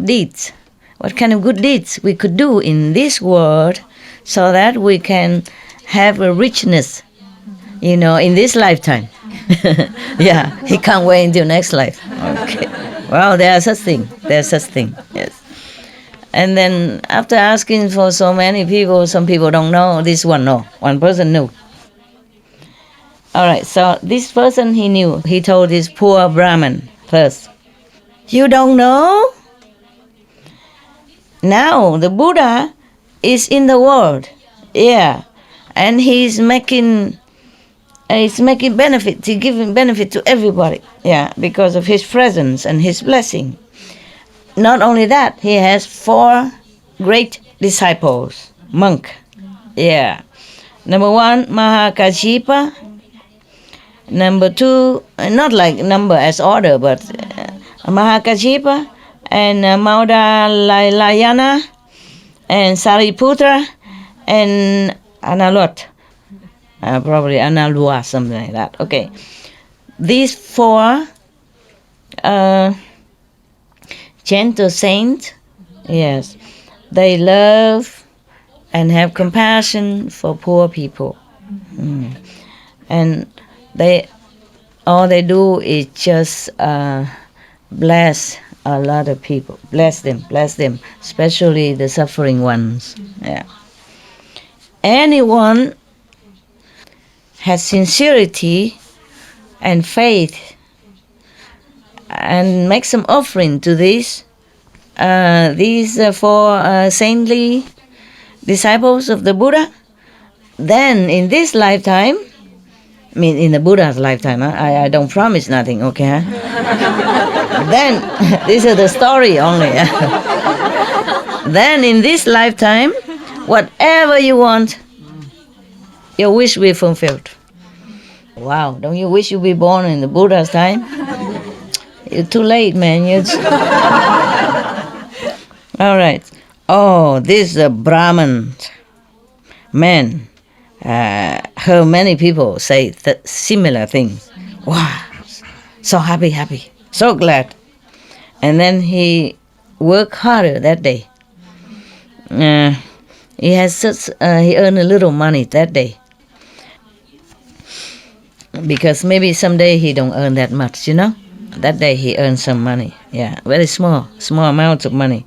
Speaker 1: deeds, what kind of good deeds we could do in this world, so that we can have a richness, you know, in this lifetime?" Yeah, he can't wait until next life. Okay. Well, there are such thing. There's such thing. Yes. And then after asking for so many people, some people don't know. This one, no. One person knew. All right. So this person he knew. He told this poor Brahmin first, "You don't know? Now the Buddha is in the world. Yeah. And he's making benefit, he's giving benefit to everybody, yeah, because of his presence and his blessing. Not only that, he has 4 great disciples, monk, yeah. Number 1, Mahakassapa. Number 2, not like number as order, but Mahakassapa and Maudgalyayana and Sariputra and Analut. Probably Analua, something like that. Okay. These 4 gentle saints, yes, they love and have compassion for poor people. And all they do is just bless a lot of people. Bless them, especially the suffering ones. Yeah. Anyone has sincerity and faith and make some offering to these 4 saintly disciples of the Buddha, then in this lifetime, I mean in the Buddha's lifetime, I don't promise nothing, okay? Then, this is the story only. Then in this lifetime, whatever you want, your wish will be fulfilled. Wow, don't you wish you be born in the Buddha's time? You're too late, man. All right. Oh, this Brahman man. Heard many people say similar things. Wow, so happy, so glad. And then he worked harder that day. He earned a little money that day. Because maybe someday he don't earn that much, you know? That day he earned some money. Yeah, very small amounts of money.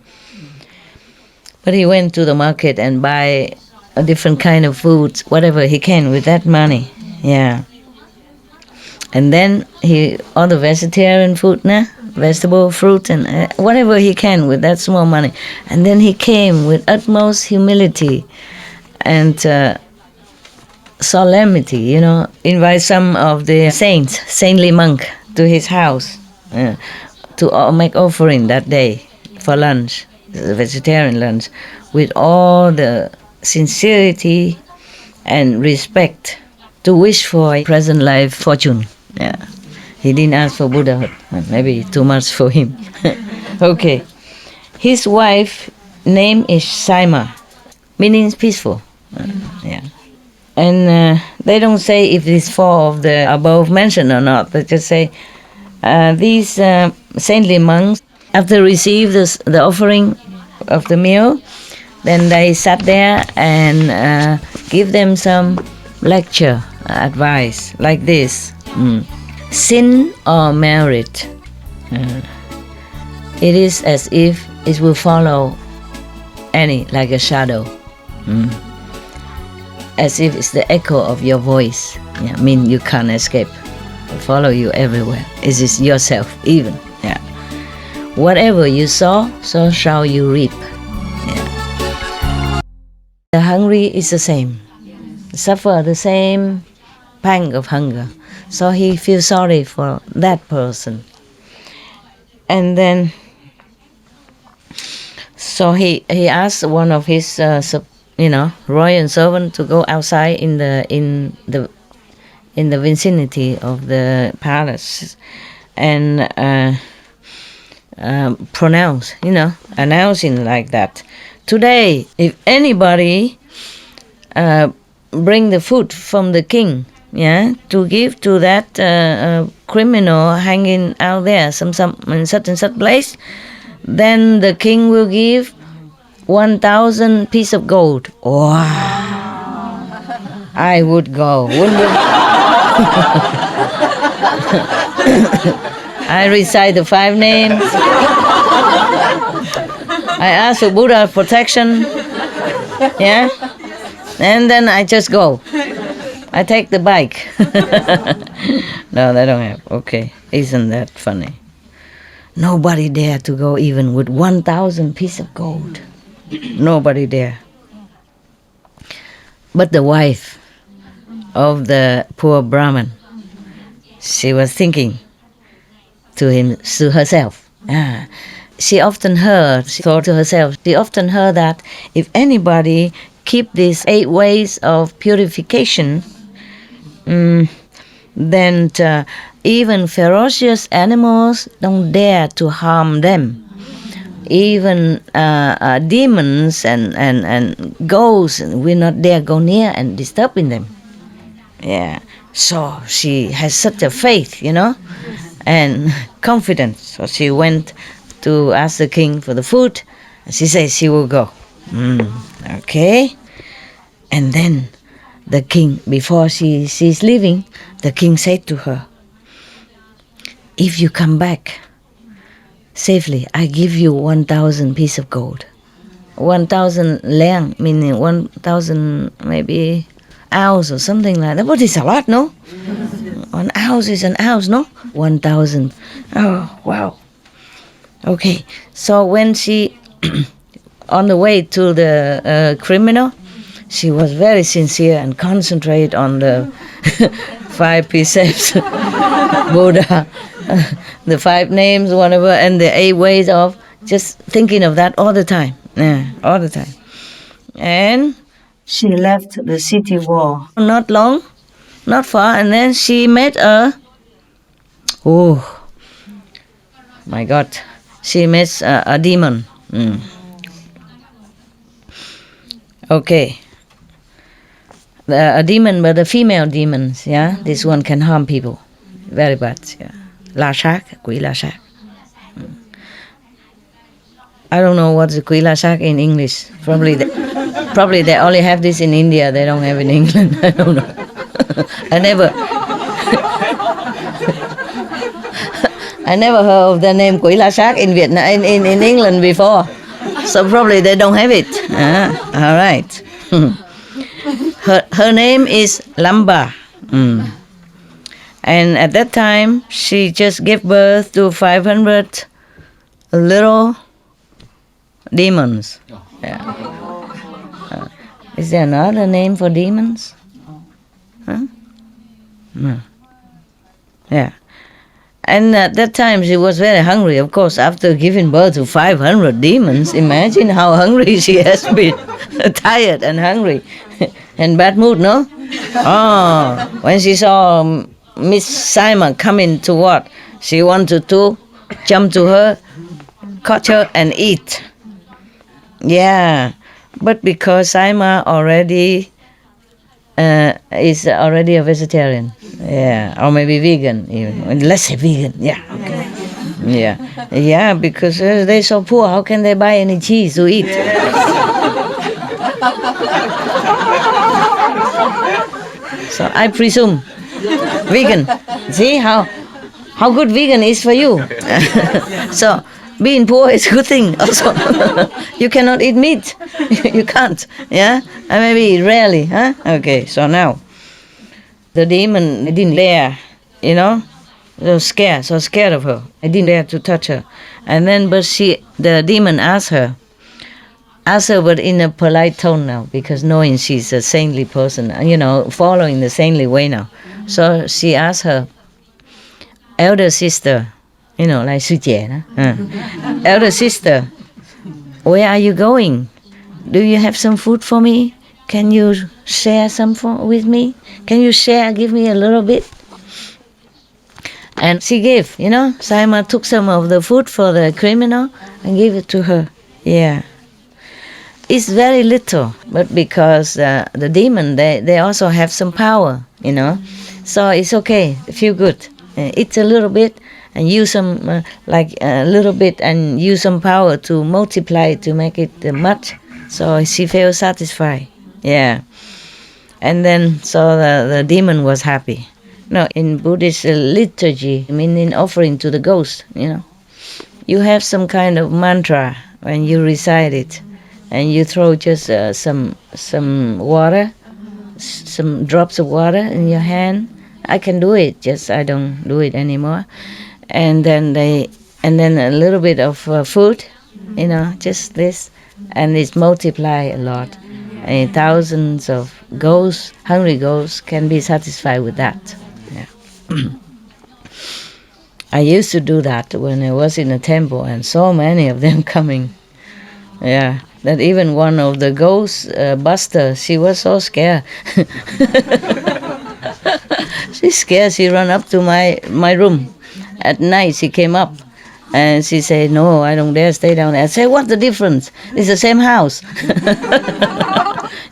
Speaker 1: But he went to the market and buy a different kind of foods, whatever he can with that money. Yeah. And then all the vegetarian food, vegetable, fruit, and whatever he can with that small money. And then he came with utmost humility and solemnity, invite some of the saintly monk to his house to make offering that day for lunch, the vegetarian lunch, with all the sincerity and respect to wish for a present life fortune. Yeah, he didn't ask for Buddhahood. Maybe too much for him. Okay, his wife name is Saima, meaning peaceful. Yeah, and they don't say if it's four of the above mentioned or not. They just say these saintly monks, after receive the offering of the meal, then they sat there and give them some lecture, advice, like this. Sin or merit, it is as if it will follow like a shadow. As if it's the echo of your voice. Yeah, I mean you can't escape. It follow you everywhere. It is yourself even. Yeah. Whatever you sow, so shall you reap. Yeah. The hungry is the same. Suffer the same pang of hunger. So he feels sorry for that person. And then so he asked one of his royal servant to go outside in the vicinity of the palace and announcing like that. Today, if anybody bring the food from the king, to give to that criminal hanging out there, some in such and such place, then the king will give 1,000 pieces of gold. Wow! I would go, wouldn't you? I recite the 5 names. I ask for Buddha protection. Yeah? And then I just go. I take the bike. No, they don't have. Okay. Isn't that funny? Nobody dare to go even with 1,000 pieces of gold. Nobody dare. But the wife of the poor Brahmin, she was thinking to herself. She often heard that if anybody keep these 8 ways of purification, then even ferocious animals don't dare to harm them. Even demons and ghosts will not dare go near and disturbing them. Yeah. So she has such a faith, and confidence. So she went to ask the king for the food. And she says she will go. Okay. And then the king, before she's leaving, the king said to her, if you come back safely, I give you 1,000 pieces of gold. 1,000 liang, meaning 1,000 maybe ounce or something like that. But it's a lot, no? 1 ounce is an ounce, no? 1,000. Oh, wow. Okay, so when she, on the way to the criminal, she was very sincere and concentrate on the 5 precepts, Buddha, the 5 names, whatever, and the 8 ways of just thinking of that all the time. Yeah, all the time. And she left the city wall. Not long, not far, and then she met my God, she met a demon. Okay. A demon, but the female demons, yeah? This one can harm people. Very bad, yeah. La Shak, Quỷ La Shak. I don't know what's the Quỷ La Shak in English. Probably they only have this in India. They don't have in England. I don't know. I never heard of the name Quỷ La Shak in Vietnam, in England before. So probably they don't have it. All right. Her name is Lamba. And at that time, she just gave birth to 500 little demons. Yeah. Is there another name for demons? Huh? No. Yeah. And at that time, she was very hungry. Of course, after giving birth to 500 demons, imagine how hungry she has been. Tired and hungry. And bad mood, no? Oh, when she saw Miss Simon coming toward, she wanted to jump to her, catch her, and eat. Yeah. But because Simon already is already a vegetarian, yeah, or maybe vegan even. Let's say vegan, yeah, okay. Yeah, because they're so poor. How can they buy any cheese to eat? So I presume vegan. See how good vegan is for you. So being poor is a good thing also. You cannot eat meat. You can't. Yeah? And maybe rarely, huh? Okay, so now the demon didn't dare, so scared of her. I didn't dare to touch her. And then but the demon asked her but in a polite tone now, because knowing she's a saintly person, following the saintly way now. So she asked her, elder sister, like sư姐, elder sister, where are you going? Do you have some food for me? Can you share some with me? Can you give me a little bit? And she gave, Simon took some of the food for the criminal and gave it to her. Yeah. It's very little, but because the demon, they also have some power, So it's okay, feel good. Eat a little bit and use some, a little bit, and use some power to multiply to make it much. So she feels satisfied. Yeah. And then, so the demon was happy. In Buddhist liturgy, meaning offering to the ghost, you have some kind of mantra when you recite it, and you throw just some water, some drops of water in your hand. I can do it, just I don't do it anymore. And then a little bit of food, just this, and it's multiply a lot. And thousands of ghosts, hungry ghosts, can be satisfied with that. Yeah. I used to do that when I was in a temple, and so many of them coming. Yeah, that even one of the ghost busters, she was so scared. She's scared. She ran up to my room at night. She came up and she said, "No, I don't dare stay down there." I said, "What's the difference? It's the same house."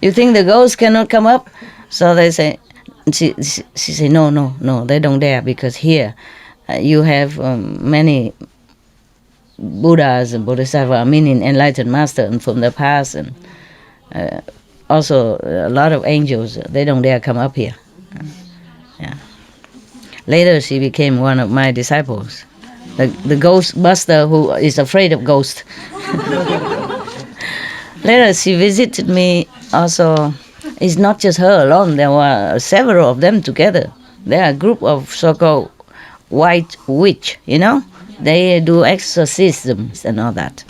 Speaker 1: You think the ghosts cannot come up? So they say, she said, no, they don't dare, because here you have many Buddhas and Bodhisattvas, meaning enlightened master and from the past, and also a lot of angels. They don't dare come up here. Yeah. Later she became one of my disciples, the ghost buster who is afraid of ghosts. Later she visited me also. It's not just her alone. There were several of them together. They are a group of so-called white witch, They do exorcisms and all that,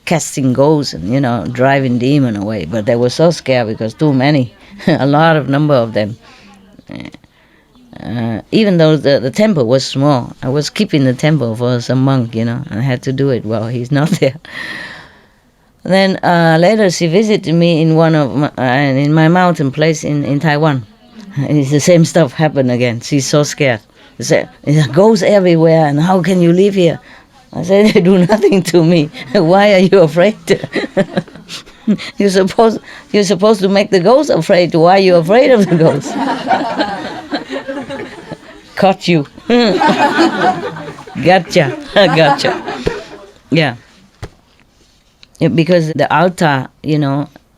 Speaker 1: casting ghosts and, driving demon away. But they were so scared because too many, a lot of number of them. Even though the temple was small, I was keeping the temple for some monk, and I had to do it while he's not there. Then later she visited me in in my mountain place in Taiwan. And it's the same stuff happened again. She's so scared. She said, "It goes everywhere, and how can you live here?" I said, "They do nothing to me. Why are you afraid?" You're supposed to make the ghost afraid. Why are you afraid of the ghost? Caught you. Gotcha. Yeah. Because the altar,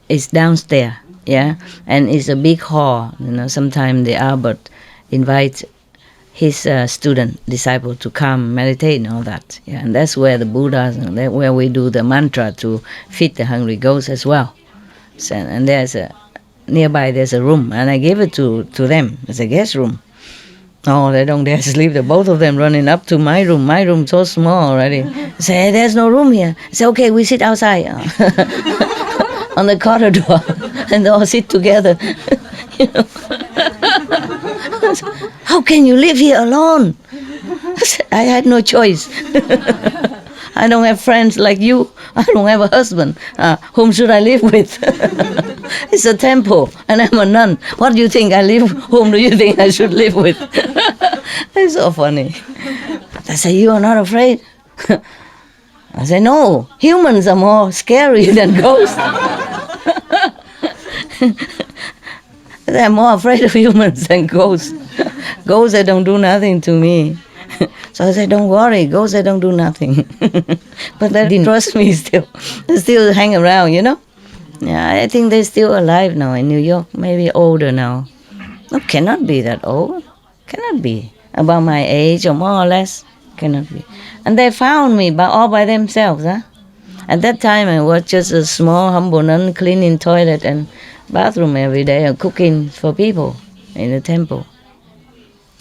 Speaker 1: is downstairs, yeah, and it's a big hall. Sometimes the abbot invites his disciple to come meditate and all that. Yeah, and that's where the Buddhas, and that's where we do the mantra to feed the hungry ghosts as well. So, and nearby there's a room, and I gave it to them as a guest room. Oh, they don't dare sleep. They're both of them running up to my room. My room's so small already. Say, there's no room here. I say, okay, we sit outside on the corridor, and they all sit together. You know? How can you live here alone? I had no choice. I don't have friends like you. I don't have a husband. Whom should I live with? It's a temple, and I'm a nun. What do you think I live? Whom do you think I should live with? It's so funny. I say, you are not afraid? I say, no. Humans are more scary than ghosts. I'm more afraid of humans than ghosts. Ghosts, they don't do nothing to me. So I said, don't worry, ghosts, they don't do nothing. But they didn't trust me still. They still hang around, you know? Yeah, I think they're still alive now in New York, maybe older now. No, cannot be that old. Cannot be. About my age or more or less. Cannot be. And they found me all by themselves. Huh? At that time, I was just a small, humble nun, cleaning toilet and bathroom every day and cooking for people in the temple.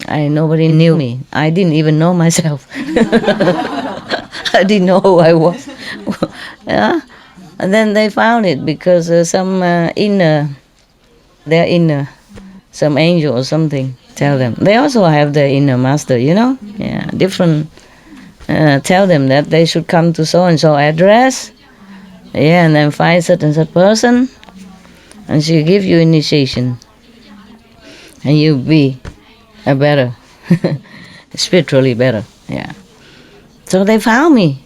Speaker 1: Nobody knew me. I didn't even know myself. I didn't know who I was. Yeah? And then they found it because some some angel or something tell them. They also have their inner master, you know? Yeah, different. Tell them that they should come to so-and-so address. Yeah, and then find such and such person. And she'll give you initiation. And you'll be a better, spiritually better, yeah. So they found me.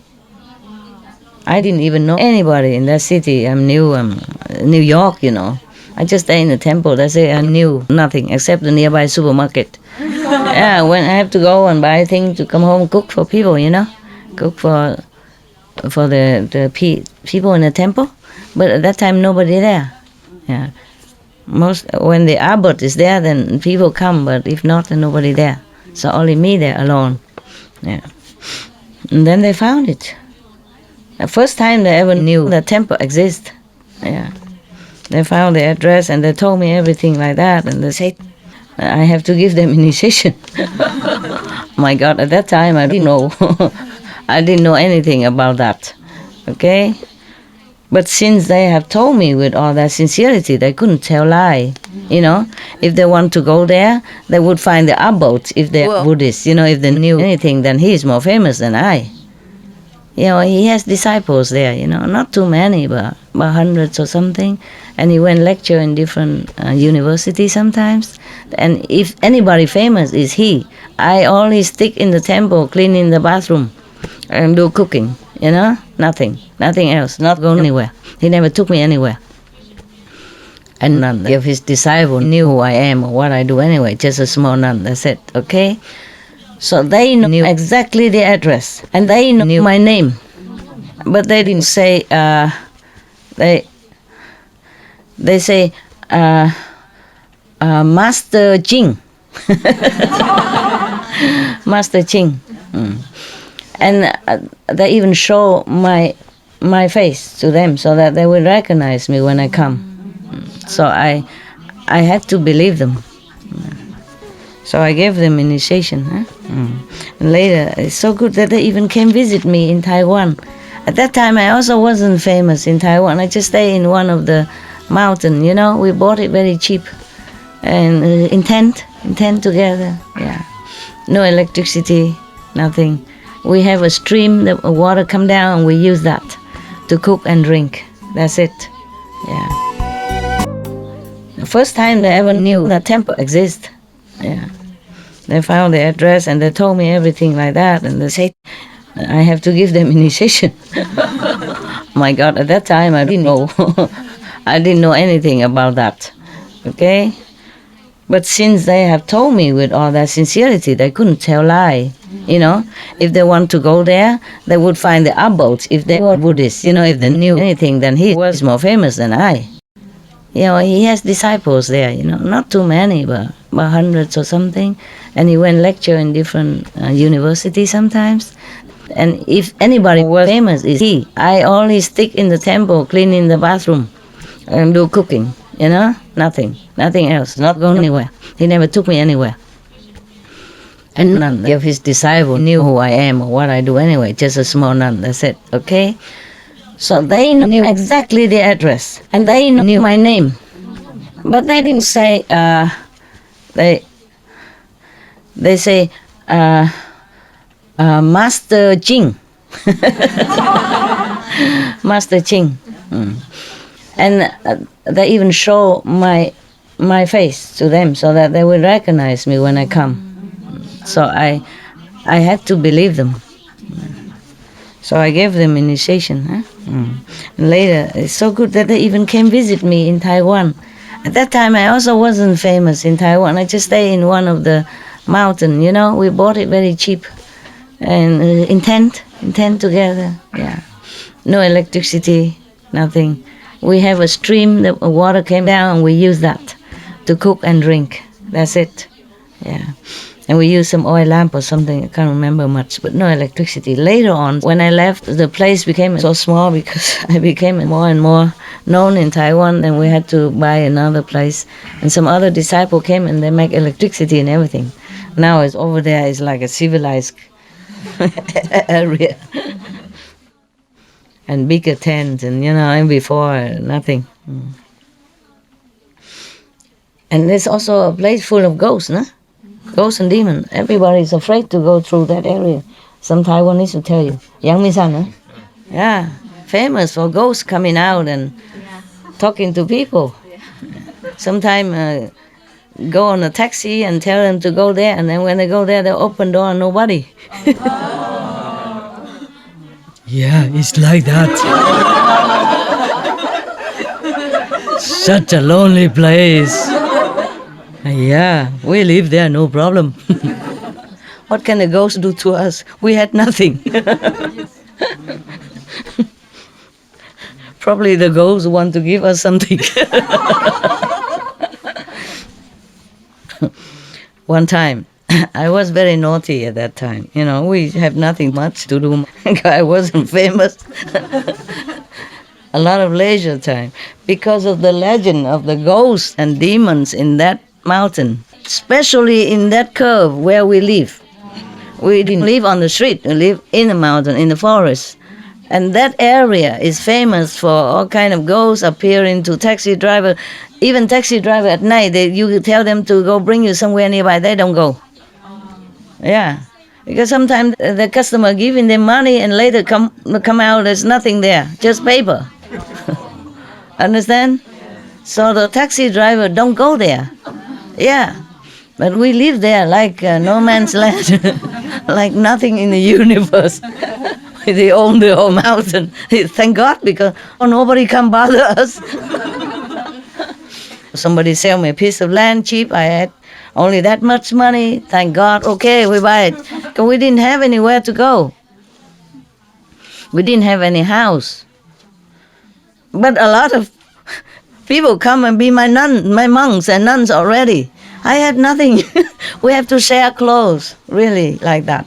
Speaker 1: I didn't even know anybody in that city. I'm new, New York, you know. I just stay in the temple. That's it. I knew nothing except the nearby supermarket. Yeah, when I have to go and buy things to come home, cook for people, you know. Cook for the people in the temple. But at that time, nobody there. Yeah. When the abbot is there, then people come, but if not, then nobody there. So only me there alone. Yeah. And then they found it. The first time they ever knew the temple exists. Yeah. They found the address and they told me everything like that, and they said I have to give them initiation. My God, at that time I didn't know. I didn't know anything about that. Okay? But since they have told me with all that sincerity, they couldn't tell lie. You know, if they want to go there, they would find the abbot if they're Buddhist. You know, if they knew anything, then he is more famous than I. You know, he has disciples there, you know, not too many, but hundreds or something. And he went lecture in different universities sometimes. And if anybody famous is he. I only stick in the temple, cleaning the bathroom and do cooking. You know, nothing else, not going anywhere. He never took me anywhere. And none of his disciples knew who I am or what I do anyway, just a small nun, that's it, okay? So they knew exactly the address, and they knew my name. But they didn't say, they say, Master Jing. Master Jing. And they even show my face to them so that they will recognize me when I come. So I had to believe them. So I gave them initiation. Huh? And later, it's so good that they even came visit me in Taiwan. At that time, I also wasn't famous in Taiwan. I just stayed in one of the mountain, you know. We bought it very cheap. And in tent together, yeah. No electricity, nothing. We have a stream, the water come down, and we use that to cook and drink. That's it. Yeah. The first time they ever knew that temple exists. Yeah. They found the address and they told me everything like that, and they said I have to give them initiation. My God, at that time I didn't know. I didn't know anything about that. Okay? But since they have told me with all that sincerity, they couldn't tell lie. You know, if they want to go there, they would find the abbot if they were Buddhist. You know, if they knew anything, then he was more famous than I. You know, he has disciples there, you know, not too many, but hundreds or something. And he went lecture in different universities sometimes. And if anybody was famous, is he. I only stick in the temple, cleaning the bathroom and do cooking, you know, nothing else, not going anywhere. He never took me anywhere. And none of his disciples knew who I am or what I do anyway, just a small nun. That's it, okay? So they knew exactly the address, and they knew my name. But they didn't say, they say, Master Jing. Master Ching. And they even show my face to them so that they will recognize me when I come. So I had to believe them. So I gave them initiation. And later, it's so good that they even came visit me in Taiwan. At that time, I also wasn't famous in Taiwan. I just stayed in one of the mountain, you know. We bought it very cheap. And in tent together, yeah. No electricity, nothing. We have a stream, the water came down, and we use that to cook and drink. That's it, yeah. And we use some oil lamp or something, I can't remember much, but no electricity. Later on, when I left, the place became so small because I became more and more known in Taiwan, and we had to buy another place. And some other disciple came and they make electricity and everything. Now it's over there, it's like a civilized area. And bigger tent, and and before, nothing. And there's also a place full of ghosts, no? Ghosts and demons. Everybody's afraid to go through that area. Some Taiwanese will tell you. Yang Mi-san, huh? Yeah, famous for ghosts coming out and talking to people. Sometimes go on a taxi and tell them to go there, and then when they go there, they open door and nobody.
Speaker 6: Yeah, it's like that. Such a lonely place. Yeah, we live there, no problem.
Speaker 1: What can the ghost do to us? We had nothing. Probably the ghosts want to give us something. One time, I was very naughty at that time. We have nothing much to do. I wasn't famous. A lot of leisure time. Because of the legend of the ghosts and demons in that mountain, especially in that curve where we live. We didn't live on the street, we live in the mountain, in the forest. And that area is famous for all kind of ghosts appearing to taxi driver. Even taxi driver at night, you tell them to go bring you somewhere nearby, they don't go. Yeah, because sometimes the customer giving them money and later come out, there's nothing there, just paper. Understand? So the taxi driver don't go there. Yeah, but we live there like no man's land, like nothing in the universe. They own the whole mountain. Thank God, because nobody can bother us. Somebody sell me a piece of land cheap. I had only that much money. Thank God. Okay, we buy it. Because we didn't have anywhere to go. We didn't have any house. But a lot of people come and be my monks and nuns already. I had nothing. We have to share clothes, really, like that.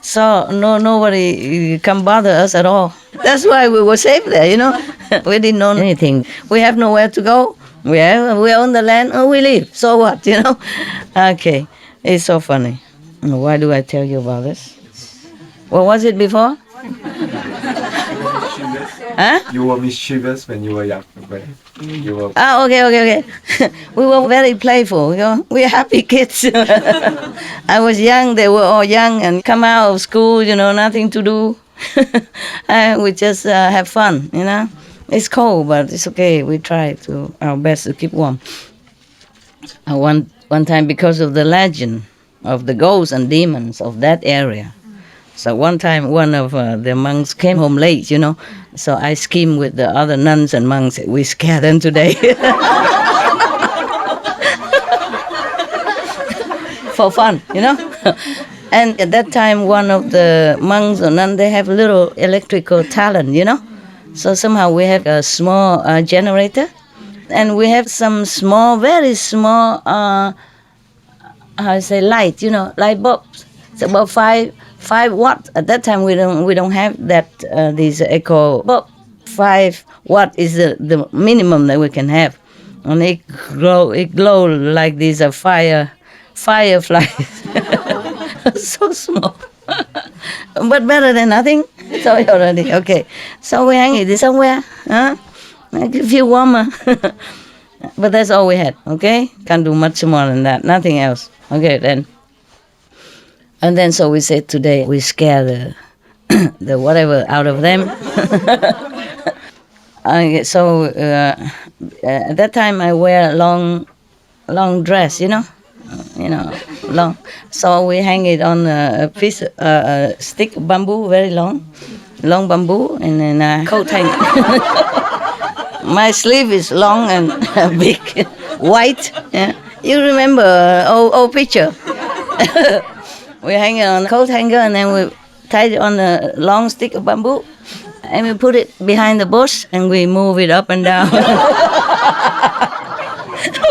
Speaker 1: So nobody can bother us at all. That's why we were safe there, We didn't know anything. We have nowhere to go. We own the land. We live. So what, Okay, it's so funny. Why do I tell you about this? What was it before? Huh?
Speaker 7: You were mischievous when you were young. You were...
Speaker 1: Okay. We were very playful. We were happy kids. I was young. They were all young and come out of school. Nothing to do. We just have fun. It's cold, but it's okay. We try our best to keep warm. One time, because of the legend of the ghosts and demons of that area. So one time, one of the monks came home late, So I schemed with the other nuns and monks. We scare them today. For fun, And at that time, one of the monks or nuns, they have little electrical talent, So somehow we have a small generator. And we have some small, very small, light, light bulbs. It's about 5 watts. At that time, we don't have that these echo bulb. 5 watt is the minimum that we can have, and it glow like these fireflies. So small. But better than nothing. So already, okay. So we hang it somewhere, huh? Make it feel warmer. But that's all we had, okay? Can't do much more than that, nothing else. Okay, then. And then so we said today, we scare the whatever out of them. So at that time I wear long dress, long. So we hang it on a piece, a stick of bamboo, very long bamboo, and then a coat hanger. My sleeve is long and big, white. Yeah. You remember old picture? We hang it on a coat hanger, and then we tie it on a long stick of bamboo, and we put it behind the bush, and we move it up and down.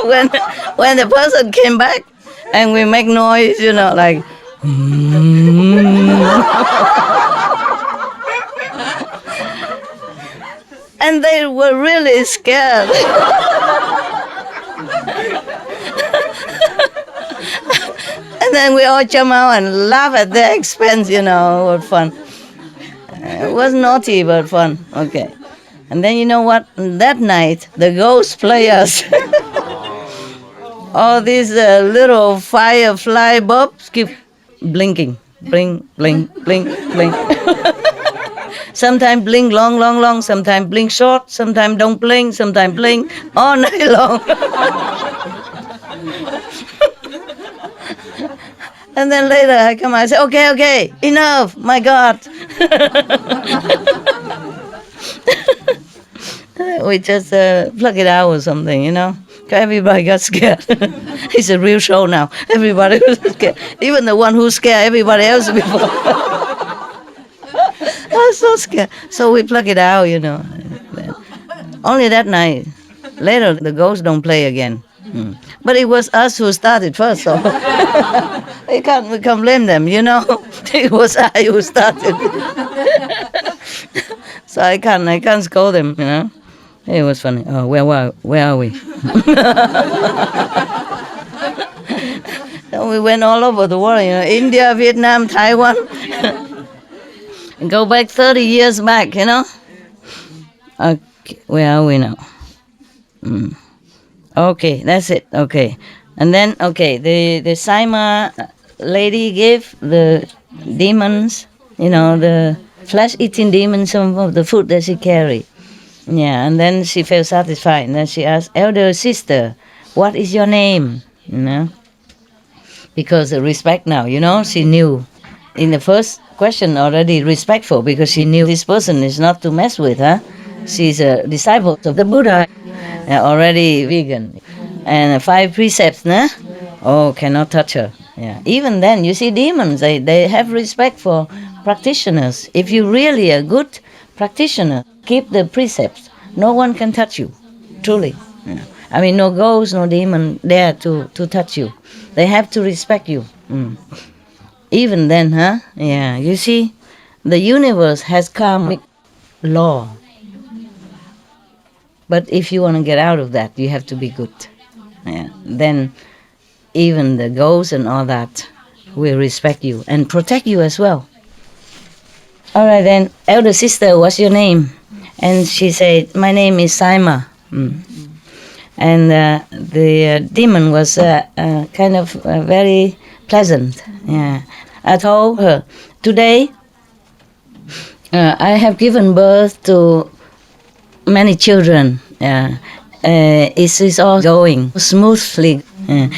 Speaker 1: When the person came back, and we make noise, like. And they were really scared. And then we all jump out and laugh at their expense, it was fun. It was naughty, but fun. Okay. And then you know what? That night, the ghost players, all these little firefly bulbs keep blinking. Blink, blink, blink, blink. Sometimes blink long, sometimes blink short, sometimes don't blink, sometimes blink all night long. And then later I come out and say, okay, enough, my God. We just plug it out or something, Everybody got scared. It's a real show now. Everybody was scared. Even the one who scared everybody else before. I was so scared. So we plug it out, Only that night. Later, the ghosts don't play again. But it was us who started first, so we can't blame them, It was I who started. So I can't scold them, It was funny. Oh, where are we? So we went all over the world, India, Vietnam, Taiwan. And go back 30 years back, Okay, where are we now? Okay, that's it. Okay. And then, the Saima lady gave the demons, the flesh-eating demons some of the food that she carried. Yeah, and then she felt satisfied. And then she asked, elder sister, what is your name? Because of respect now, she knew. In the first question already respectful because she knew this person is not to mess with, huh? She's a disciple of the Buddha, already vegan. And 5 precepts, nah? Oh, cannot touch her. Yeah. Even then, you see demons, they have respect for practitioners. If you're really a good practitioner, keep the precepts. No one can touch you, truly. I mean, no ghost, no demon dare to touch you. They have to respect you. Even then, huh? Yeah, you see, the universe has karmic law. But if you want to get out of that, you have to be good. Yeah. Then even the ghosts and all that will respect you and protect you as well. All right, then, elder sister, what's your name? And she said, my name is Saima. And the demon was kind of very pleasant. Yeah. I told her, today I have given birth to many children. It is all going smoothly. It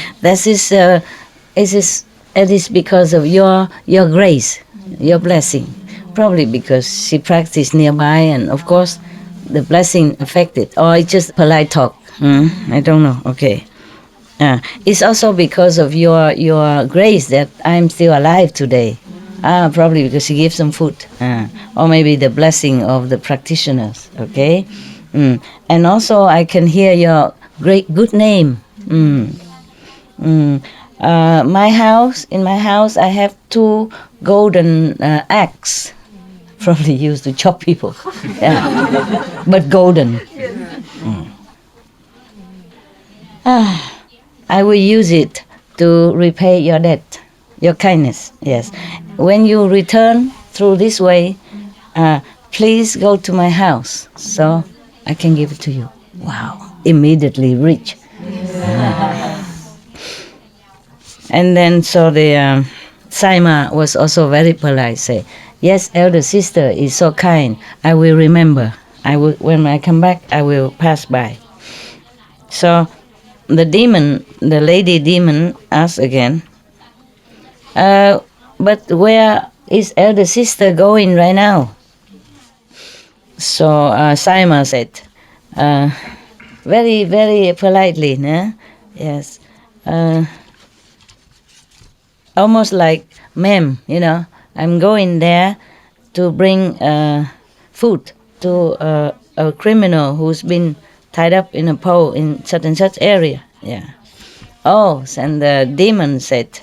Speaker 1: is because of your grace, your blessing. Probably because she practiced nearby, and of course, the blessing affected. Or it's just polite talk. I don't know. Okay. It's also because of your grace that I'm still alive today. Probably because she gives some food. Or maybe the blessing of the practitioners. Okay. And also I can hear your good name. In my house I have 2 golden axes, probably used to chop people. Yeah. But golden. I will use it to repay your debt. Your kindness, yes. When you return through this way, please go to my house so I can give it to you. Wow, immediately rich. And then so the Saima was also very polite, say, yes, elder sister is so kind, I will remember. When I come back, I will pass by. So the lady demon asked again, but where is elder sister going right now? So Saima said, very, very politely, nah? Yes, almost like, ma'am, I'm going there to bring food to a criminal who's been tied up in a pole in such and such area. Yeah. Oh, and the demon said,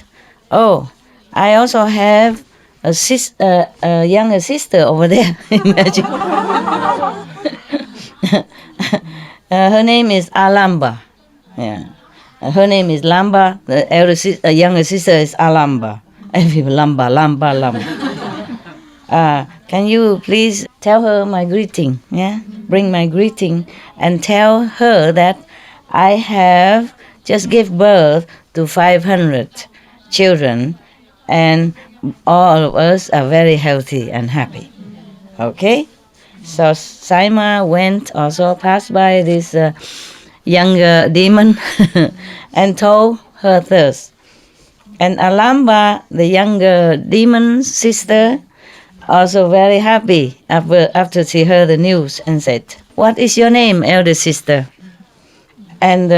Speaker 1: oh, I also have a younger sister over there. Imagine. Her name is Alamba. Yeah. Her name is Lamba. The younger sister is Alamba. Lamba. Can you please tell her my greeting? Yeah, bring my greeting and tell her that I have just gave birth to 500 children, and all of us are very healthy and happy. Okay, so Saima went also passed by this younger demon and told her thus. And Alamba, the younger demon's sister, also very happy after she heard the news and said, what is your name, elder sister? And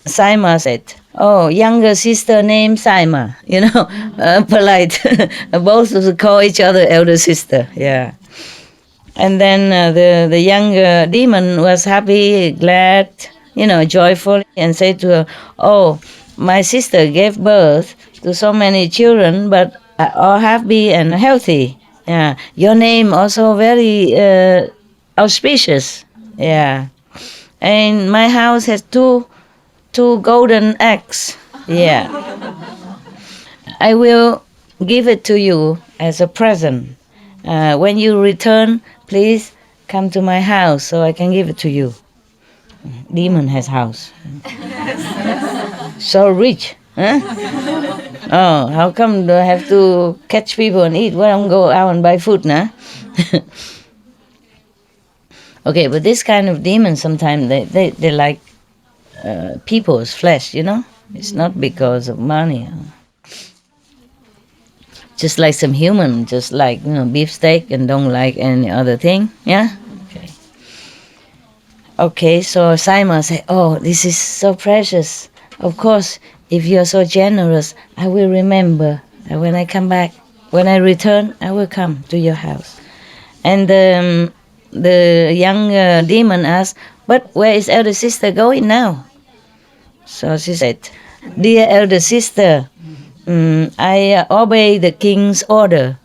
Speaker 1: Saima said, oh, younger sister named Saima, polite. Both of them call each other elder sister, yeah. And then the younger demon was happy, glad, joyful, and said to her, oh, my sister gave birth to so many children, but all happy and healthy. Yeah, your name also very auspicious. Yeah, and my house has two golden eggs. Yeah, I will give it to you as a present. When you return, please come to my house so I can give it to you. Demon has house. So rich, huh? Oh, how come do I have to catch people and eat? Well, I don't go out and buy food, nah? Okay, but this kind of demons sometimes they like people's flesh, It's not because of money. Just like some human, just like beefsteak and don't like any other thing, yeah. Okay, so Saima said, oh, this is so precious. Of course, if you're so generous, I will remember. And when I come back, when I return, I will come to your house. And the young demon asked, but where is elder sister going now? So she said, dear elder sister, I obey the king's order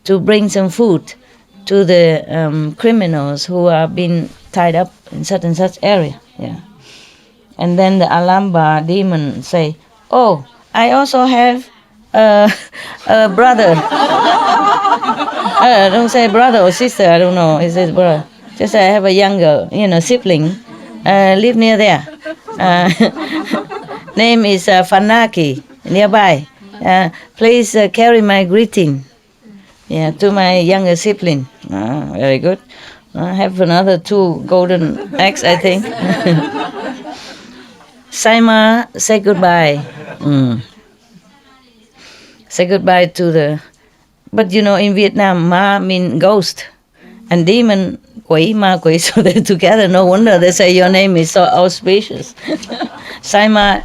Speaker 1: to bring some food to the criminals who are being tied up in such and such area. Yeah. And then the Alamba demon say, oh, I also have a brother. Don't say brother or sister, I don't know. It says brother. Just say I have a younger, sibling. Live near there. Name is Fanaki, nearby. Please carry my greeting. Yeah, to my younger sibling. Very good. I have another 2 golden eggs, I think. Saima, say goodbye. Say goodbye to the... But in Vietnam, Ma means ghost. And demon, quỷ, ma, quỷ, so they're together. No wonder they say your name is so auspicious. Saima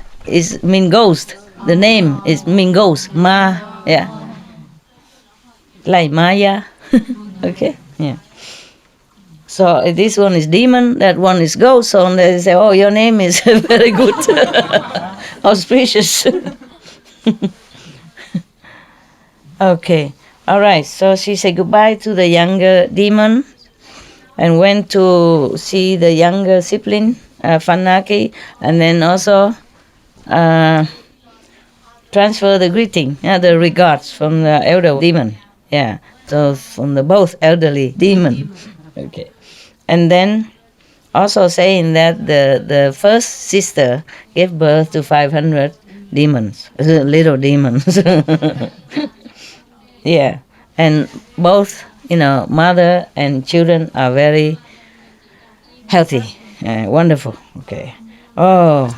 Speaker 1: mean ghost. The name is mean ghost. Ma, yeah. Like Maya. Okay, yeah. So this one is demon, that one is ghost. So they say, oh, your name is very good, auspicious. Okay, all right. So she said goodbye to the younger demon and went to see the younger sibling, Fanaki, and then also transfer the greeting, the regards from the elder demon. Yeah, so from the both elderly demon. Okay, and then also saying that the first sister gave birth to 500 demons, little demons. Yeah, and both, mother and children are very healthy, wonderful. Okay. Oh,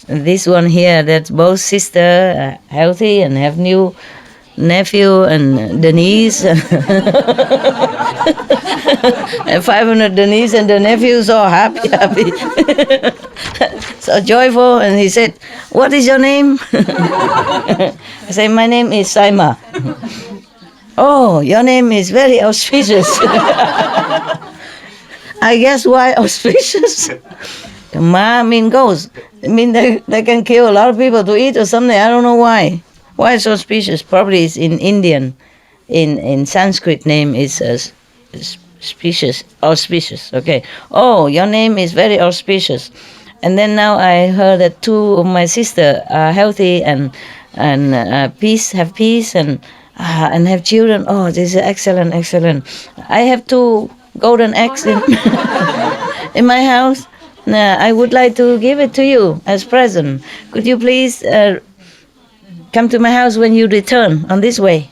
Speaker 1: this one here, that's both sister healthy and have new nephew and Denise. And 500 Denise and the nephew so happy. So joyful. And he said, "What is your name?" I say, "My name is Saima." "Oh, your name is very auspicious." I guess why auspicious? Ma mean goes. I mean they can kill a lot of people to eat or something. I don't know why. Why so auspicious? Probably it's in Indian. In Sanskrit name is auspicious. Okay. "Oh, your name is very auspicious." And then now I heard that two of my sister are healthy and have peace and have children. Oh, this is excellent. I have 2 golden eggs in my house. I would like to give it to you as present. Could you please come to my house when you return on this way?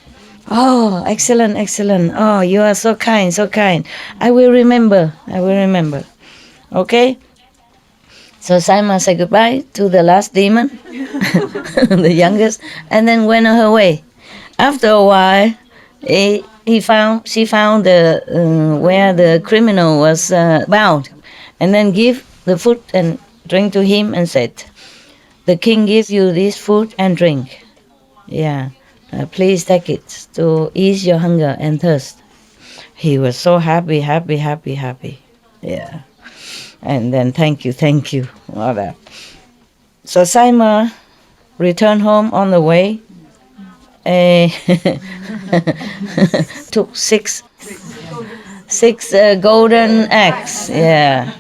Speaker 1: Oh, excellent. Oh, you are so kind. I will remember. Okay? So Saima said goodbye to the last demon, the youngest, and then went on her way. After a while, she found where the criminal was bound, and then give the food and drink to him and said, "The king gives you this food and drink. Yeah, please take it to ease your hunger and thirst." He was so happy. Yeah. And then thank you, all that. So Saima returned home on the way. Took six golden eggs. Yeah.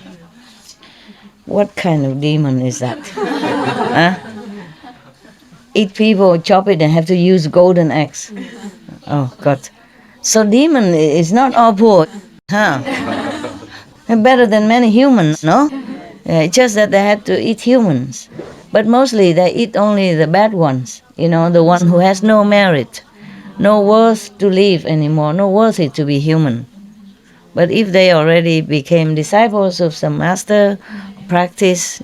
Speaker 1: What kind of demon is that? Huh? Eat people, chop it, and have to use golden eggs. Oh God. So demon is not all poor, huh? Better than many humans, no? Yeah, it's just that they had to eat humans. But mostly they eat only the bad ones, the one who has no merit, no worth to live anymore, no worthy to be human. But if they already became disciples of some master, practice,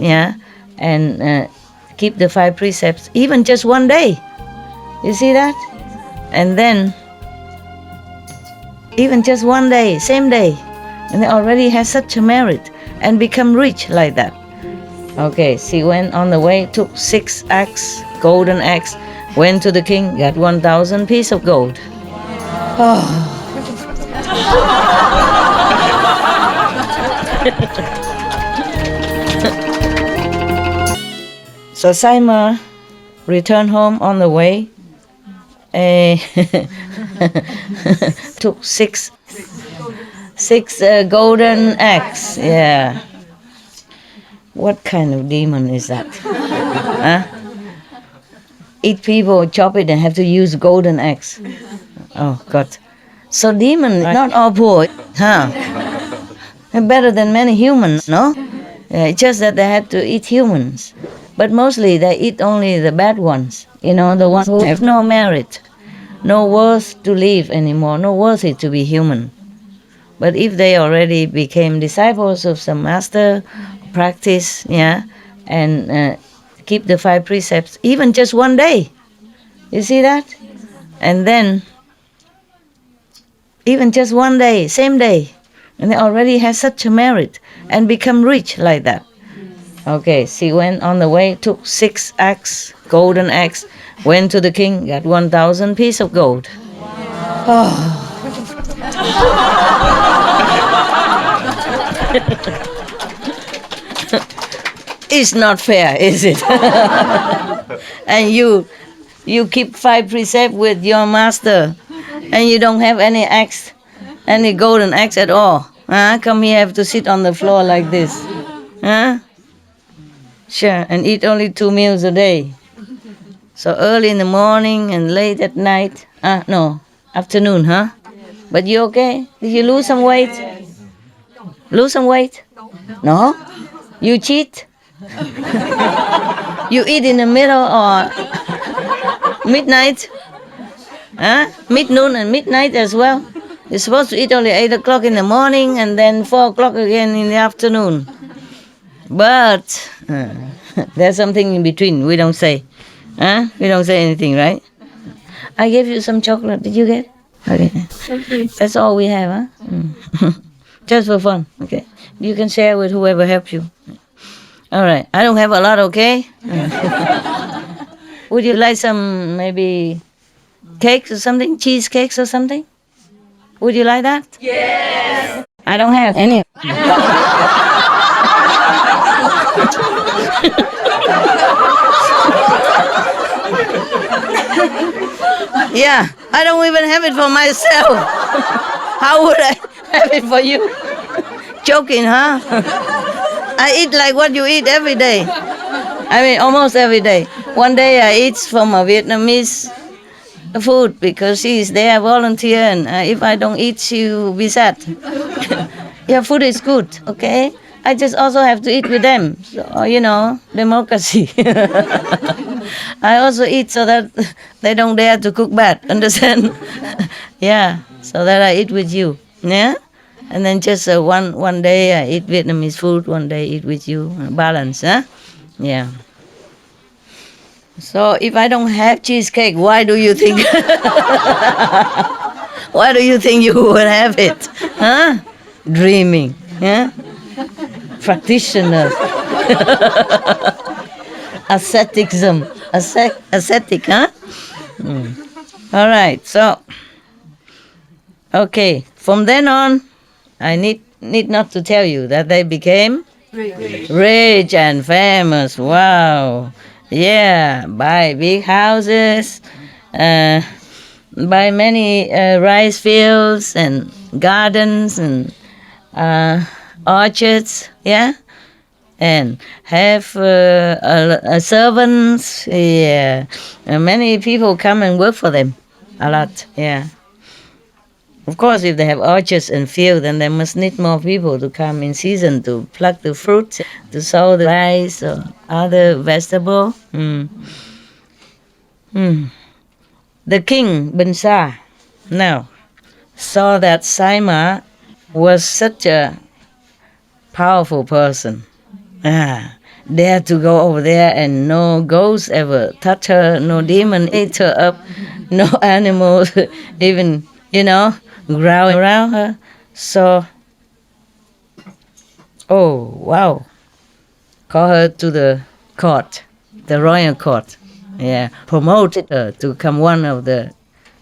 Speaker 1: and keep the 5 precepts, even just one day, you see that? And then, even just one day, same day, and they already have such a merit and become rich like that. Okay, she went on the way, took 6 eggs, golden eggs, went to the king, got 1,000 pieces of gold. Oh. So Saima returned home on the way, took 6 golden eggs. Yeah. What kind of demon is that? Huh? Eat people, chop it, and have to use golden eggs. Oh God. So demon, not all poor, huh? Better than many humans, no? Yeah, it's just that they had to eat humans. But mostly they eat only the bad ones, the ones who have no merit, no worth to live anymore, no worthy to be human. But if they already became disciples of some master, practice, and keep the 5 precepts, even just one day, you see that? And then, even just one day, same day, and they already have such a merit and become rich like that. Okay, she went on the way, took 6 eggs, golden eggs, went to the king, got 1,000 pieces of gold. Oh. It's not fair, is it? And you keep 5 precepts with your master, and you don't have any eggs, any golden eggs at all. Huh? Come here, have to sit on the floor like this. Huh? Sure, and eat only 2 meals a day. So early in the morning and late at night. No, afternoon, huh? But you okay? Did you lose some weight? Lose some weight? No? You cheat? You eat in the middle or midnight? Huh? Mid-noon and midnight as well? You're supposed to eat only 8 o'clock in the morning and then 4 o'clock again in the afternoon. But there's something in between. We don't say. Huh? We don't say anything, right? I gave you some chocolate. Did you get? Okay. That's all we have, huh? Just for fun, okay? You can share with whoever helps you. All right. I don't have a lot, okay? Would you like some, maybe, cakes or something? Cheesecakes or something? Would you like that?
Speaker 2: Yes.
Speaker 1: I don't have any. Yeah, I don't even have it for myself. How would I have it for you? Joking, huh? I eat like what you eat every day. I mean, almost every day. One day I eat from a Vietnamese food because she is there volunteer, and if I don't eat, she will be sad. Your food is good, okay? I just also have to eat with them. So, you know, democracy. I also eat so that they don't dare to cook bad, understand? Yeah, so that I eat with you, yeah? And then just one day I eat Vietnamese food, one day eat with you, balance, huh? Yeah. So if I don't have cheesecake, why do you think? Why do you think you would have it? Huh? Dreaming, yeah? Practitioners. Asceticism. Ascetic, huh? All right, so, okay, from then on, I need not to tell you that they became rich and famous. Wow. Yeah, buy big houses, buy many rice fields and gardens and orchards, yeah, and have servants. Yeah, and many people come and work for them, a lot. Yeah. Of course, if they have orchards and fields, then they must need more people to come in season to pluck the fruit, to sow the rice or other vegetable. The king, Binsa, now saw that Saima was such a powerful person. Dare to go over there and no ghost ever touch her, no demon ate her up, no animals even, growl around her. So, oh, wow. Call her to the court, the royal court. Yeah, promoted her to become one of the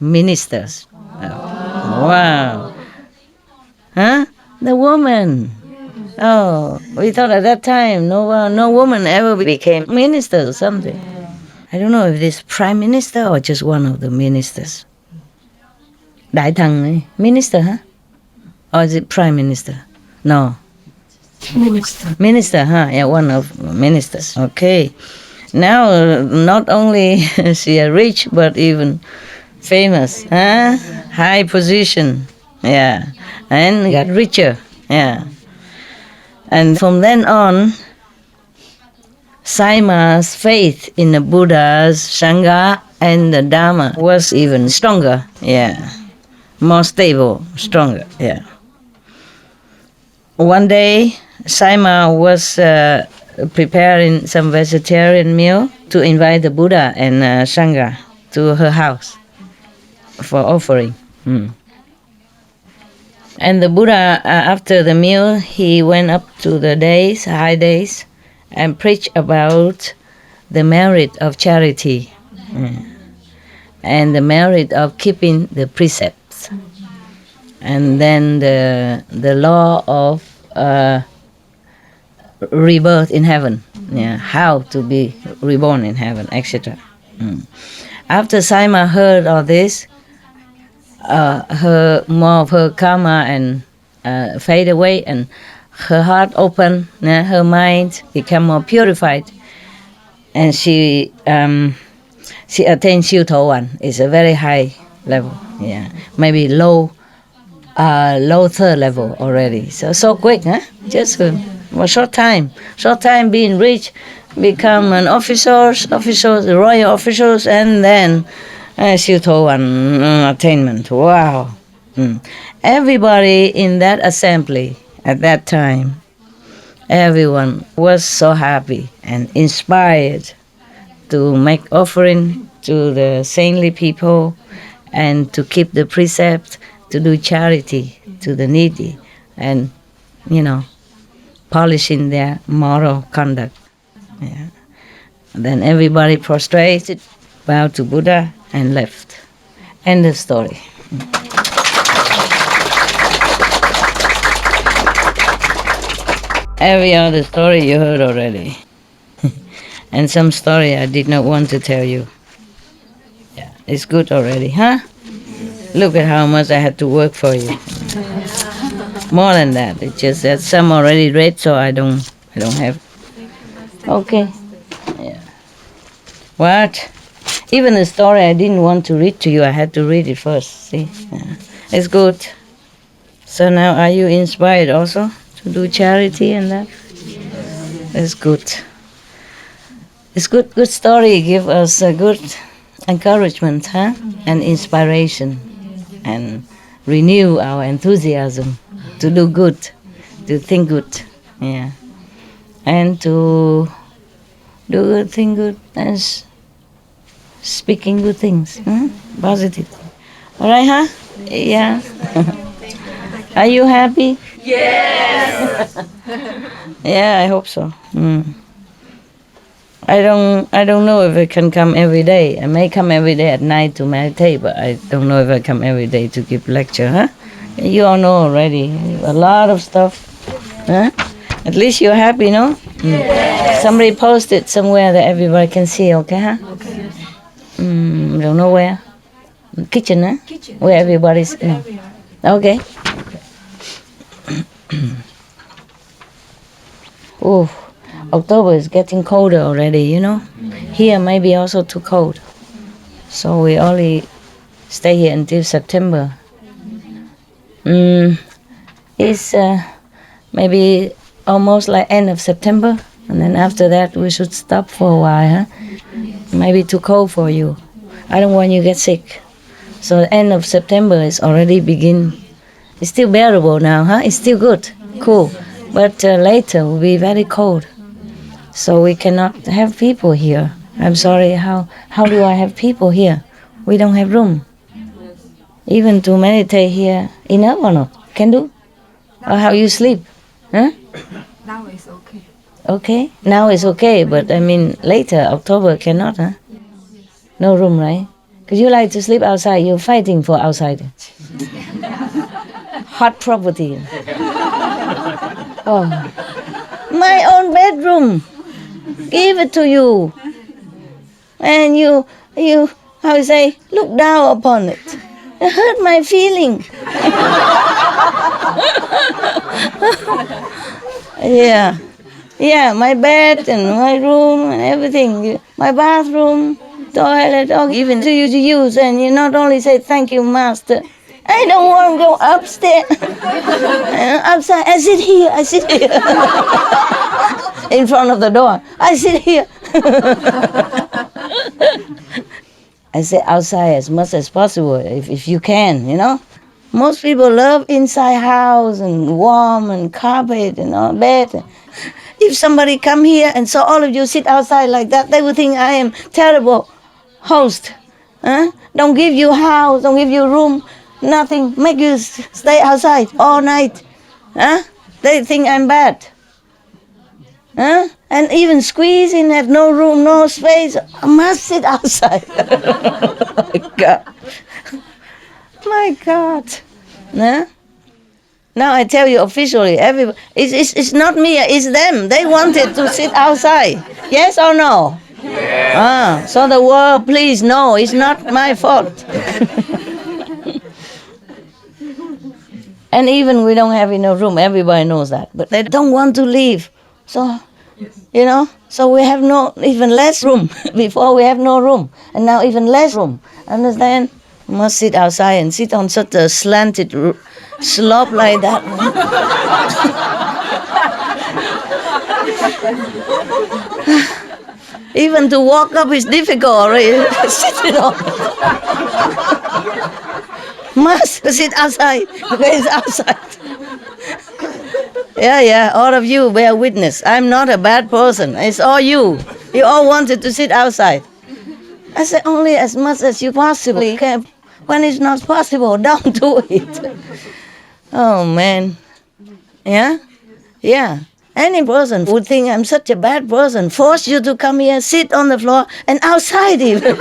Speaker 1: ministers. Wow. Huh? The woman. Oh, we thought at that time no woman ever became minister or something. I don't know if this prime minister or just one of the ministers. Đại Thần, minister, huh? Or is it prime minister? No. Minister, huh? Yeah, one of ministers. Okay. Now, not only is she rich, but even famous, huh? High position, yeah. And got richer, yeah. And from then on, Saima's faith in the Buddha's Sangha and the Dharma was even stronger, yeah. More stable, stronger, yeah. One day, Saima was preparing some vegetarian meal to invite the Buddha and Sangha to her house for offering. And the Buddha, after the meal, he went up to the high days, and preached about the merit of charity and the merit of keeping the precepts, and then the law of rebirth in heaven, how to be reborn in heaven, etc. After Saima heard all this, more of her karma and fade away, and her heart opened, her mind became more purified, and she she attained siêu thổ one. It's a very high level. Yeah, maybe low third level already. So quick, huh? Just a short time being rich, become an officers, royal officials, and then siêu thổ one attainment. Wow. Everybody in that assembly at that time, everyone was so happy and inspired to make offering to the saintly people and to keep the precept, to do charity to the needy, and, polishing their moral conduct. Yeah. Then everybody prostrated, bowed to Buddha, and left. End of story. Every other story you heard already. And some story I did not want to tell you. Yeah, it's good already, huh? Look at how much I had to work for you. More than that. It's just that some already read, so I don't have. Okay. Yeah. What? Even the story I didn't want to read to you, I had to read it first. See? Yeah. It's good. So now are you inspired also to do charity and that? It's good. It's good story. Give us a good encouragement, huh? And inspiration, and renew our enthusiasm to do good, to think good, yeah, and to do good, think good, and speaking good things, positive. All right, huh? Yeah. Are you happy?
Speaker 2: Yes.
Speaker 1: Yeah, I hope so. I don't know if I can come every day. I may come every day at night to meditate, but I don't know if I come every day to give lecture, huh? You all know already. A lot of stuff. Huh? At least you're happy, no?
Speaker 2: Yes.
Speaker 1: Somebody posted somewhere that everybody can see, okay, huh?
Speaker 2: Okay.
Speaker 1: Don't know where. Kitchen, huh?
Speaker 2: Kitchen.
Speaker 1: Where everybody's... No. Okay. Oh, October is getting colder already, Here maybe also too cold. So we only stay here until September. It's maybe almost like end of September. And then after that we should stop for a while, huh? Maybe too cold for you. I don't want you to get sick. So the end of September is already begin. It's still bearable now, huh? It's still good, cool. But later will be very cold. So we cannot have people here. I'm sorry, how do I have people here? We don't have room. Even to meditate here, enough or not? Can do? Or how you sleep? Huh?
Speaker 2: Now it's okay.
Speaker 1: Okay? Now it's okay, but I mean later, October cannot, huh? No room, right? Because you like to sleep outside, you're fighting for outside. Hot property. Oh, my own bedroom. Give it to you. And you, how you say, look down upon it. It hurt my feeling. Yeah, my bed and my room and everything. My bathroom, toilet, all given to you to use. And you not only say, thank you, Master. I don't want to go upstairs. Upside, I sit here. In front of the door. I sit here. I sit outside as much as possible, if you can, Most people love inside house and warm and carpet and all bed. If somebody come here and saw all of you sit outside like that, they would think I am terrible host. Huh? Don't give you house, don't give you room. Nothing, make you stay outside all night. Huh? They think I'm bad. Huh? And even squeezing, have no room, no space. I must sit outside. My God. Huh? Now I tell you officially, everybody, it's not me, it's them. They wanted to sit outside. Yes or no? Yes. So the world, please, no, it's not my fault. And even we don't have enough room, everybody knows that. But they don't want to leave. So You know, so we have no even less room. Before we have no room, and now even less room. Understand? You must sit outside and sit on such a slanted slope like that. Even to walk up is difficult already. Sitting on. Must sit outside. It's outside. Yeah, all of you bear witness. I'm not a bad person. It's all you. You all wanted to sit outside. I said, only as much as you possibly can. When it's not possible, don't do it. Oh, man. Yeah? Yeah. Any person would think I'm such a bad person, force you to come here, sit on the floor, and outside even.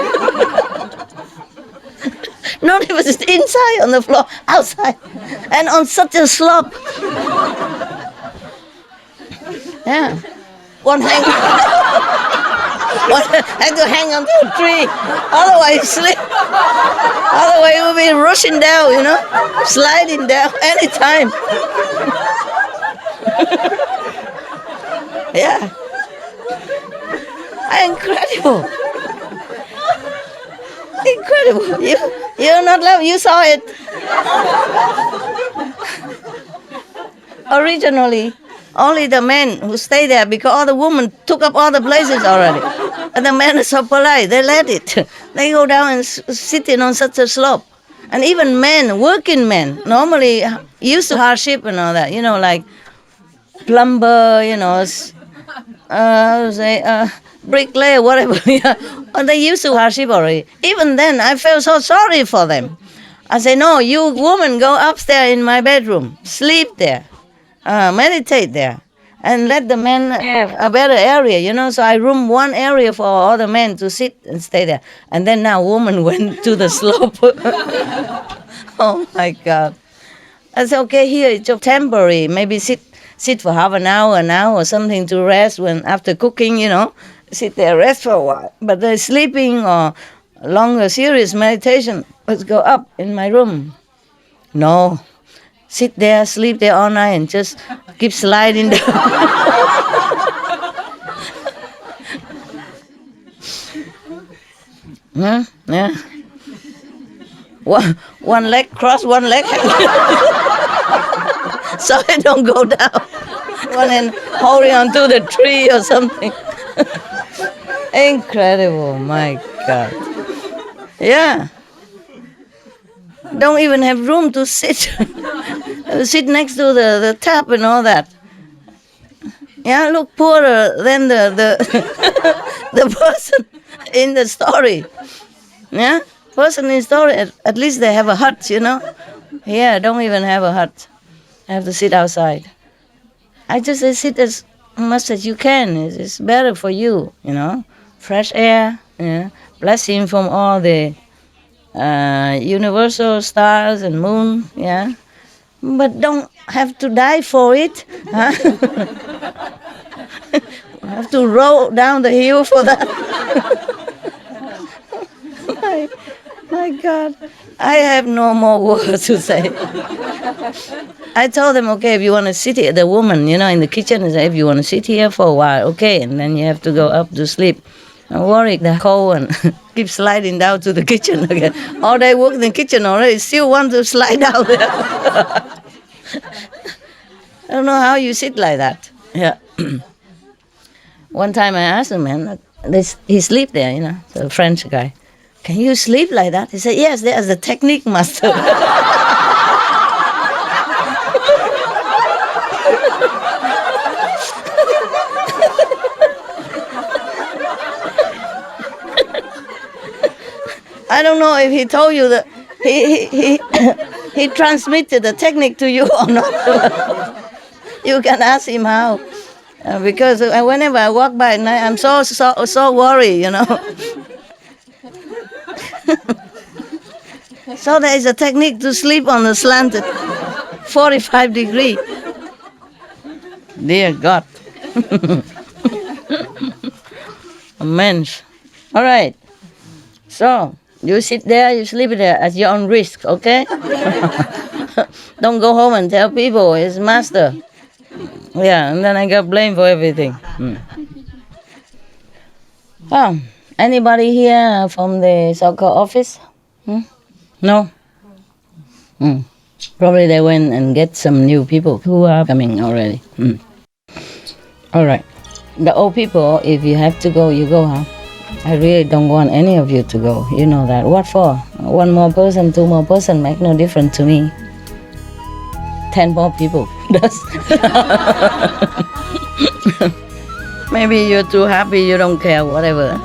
Speaker 1: Not even inside on the floor, outside. And on such a slope. Yeah. One hang. One had to hang onto a tree. Otherwise sleep. Otherwise we'll be rushing down, you know, sliding down anytime. Yeah. Incredible. Incredible. You're not love, you saw it. Originally, only the men who stay there because all the women took up all the places already. And the men are so polite, they let it. They go down and sitting on such a slope. And even men, working men, normally used to hardship and all that, you know, like plumber, you know, bricklayer, whatever. And they used to hardship already. Even then, I felt so sorry for them. I say, no, you women go upstairs in my bedroom, sleep there, meditate there, and let the men have a better area, you know. So I room one area for all the men to sit and stay there. And then now women went to the slope. Oh my God. I said, okay, here it's temporary, maybe sit for half an hour now or something to rest when after cooking, you know, sit there, rest for a while. But they're sleeping or longer serious meditation, let's go up in my room. No, sit there, sleep there all night and just keep sliding down. Yeah. One leg cross, one leg so I don't go down. One hand holding on to the tree or something. Incredible, my God. Yeah. Don't even have room to sit. Sit next to the tap and all that. Yeah, look poorer than the the person in the story. Yeah, person in the story, at least they have a hut, you know. Yeah, don't even have a hut. I have to sit outside. I just say sit as much as you can. It's better for you, you know. Fresh air, yeah. Blessing from all the universal stars and moon, yeah. But don't have to die for it. Huh? Have to roll down the hill for that. My God, I have no more words to say. I told them, okay, if you want to sit here, the woman, you know, in the kitchen, is if you want to sit here for a while, okay, and then you have to go up to sleep. Don't worry, the cold and keep sliding down to the kitchen again. All day work in the kitchen already, still want to slide down there. I don't know how you sit like that. Yeah. One time I asked him, man, he sleep there, you know, the French guy. Can you sleep like that? He said, yes, there's a technique, master. I don't know if he told you that he transmitted the technique to you or not. You can ask him how. Because whenever I walk by at night, I'm so worried, you know. So there is a technique to sleep on the slanted 45 degree. Dear God. Amen. All right. So you sit there, you sleep there at your own risk, okay? Don't go home and tell people it's master. Yeah, and then I got blamed for everything. Oh, anybody here from the soccer office? No? Probably they went and get some new people who are coming already. All right. The old people, if you have to go, you go, huh? I really don't want any of you to go. You know that. What for? One more person, two more person make no difference to me. 10 more people does. Maybe you're too happy, you don't care, whatever.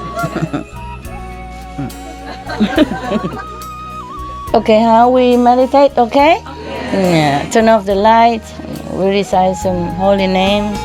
Speaker 1: Okay, how we meditate, okay? Yeah. Turn off the light, we recite some holy names.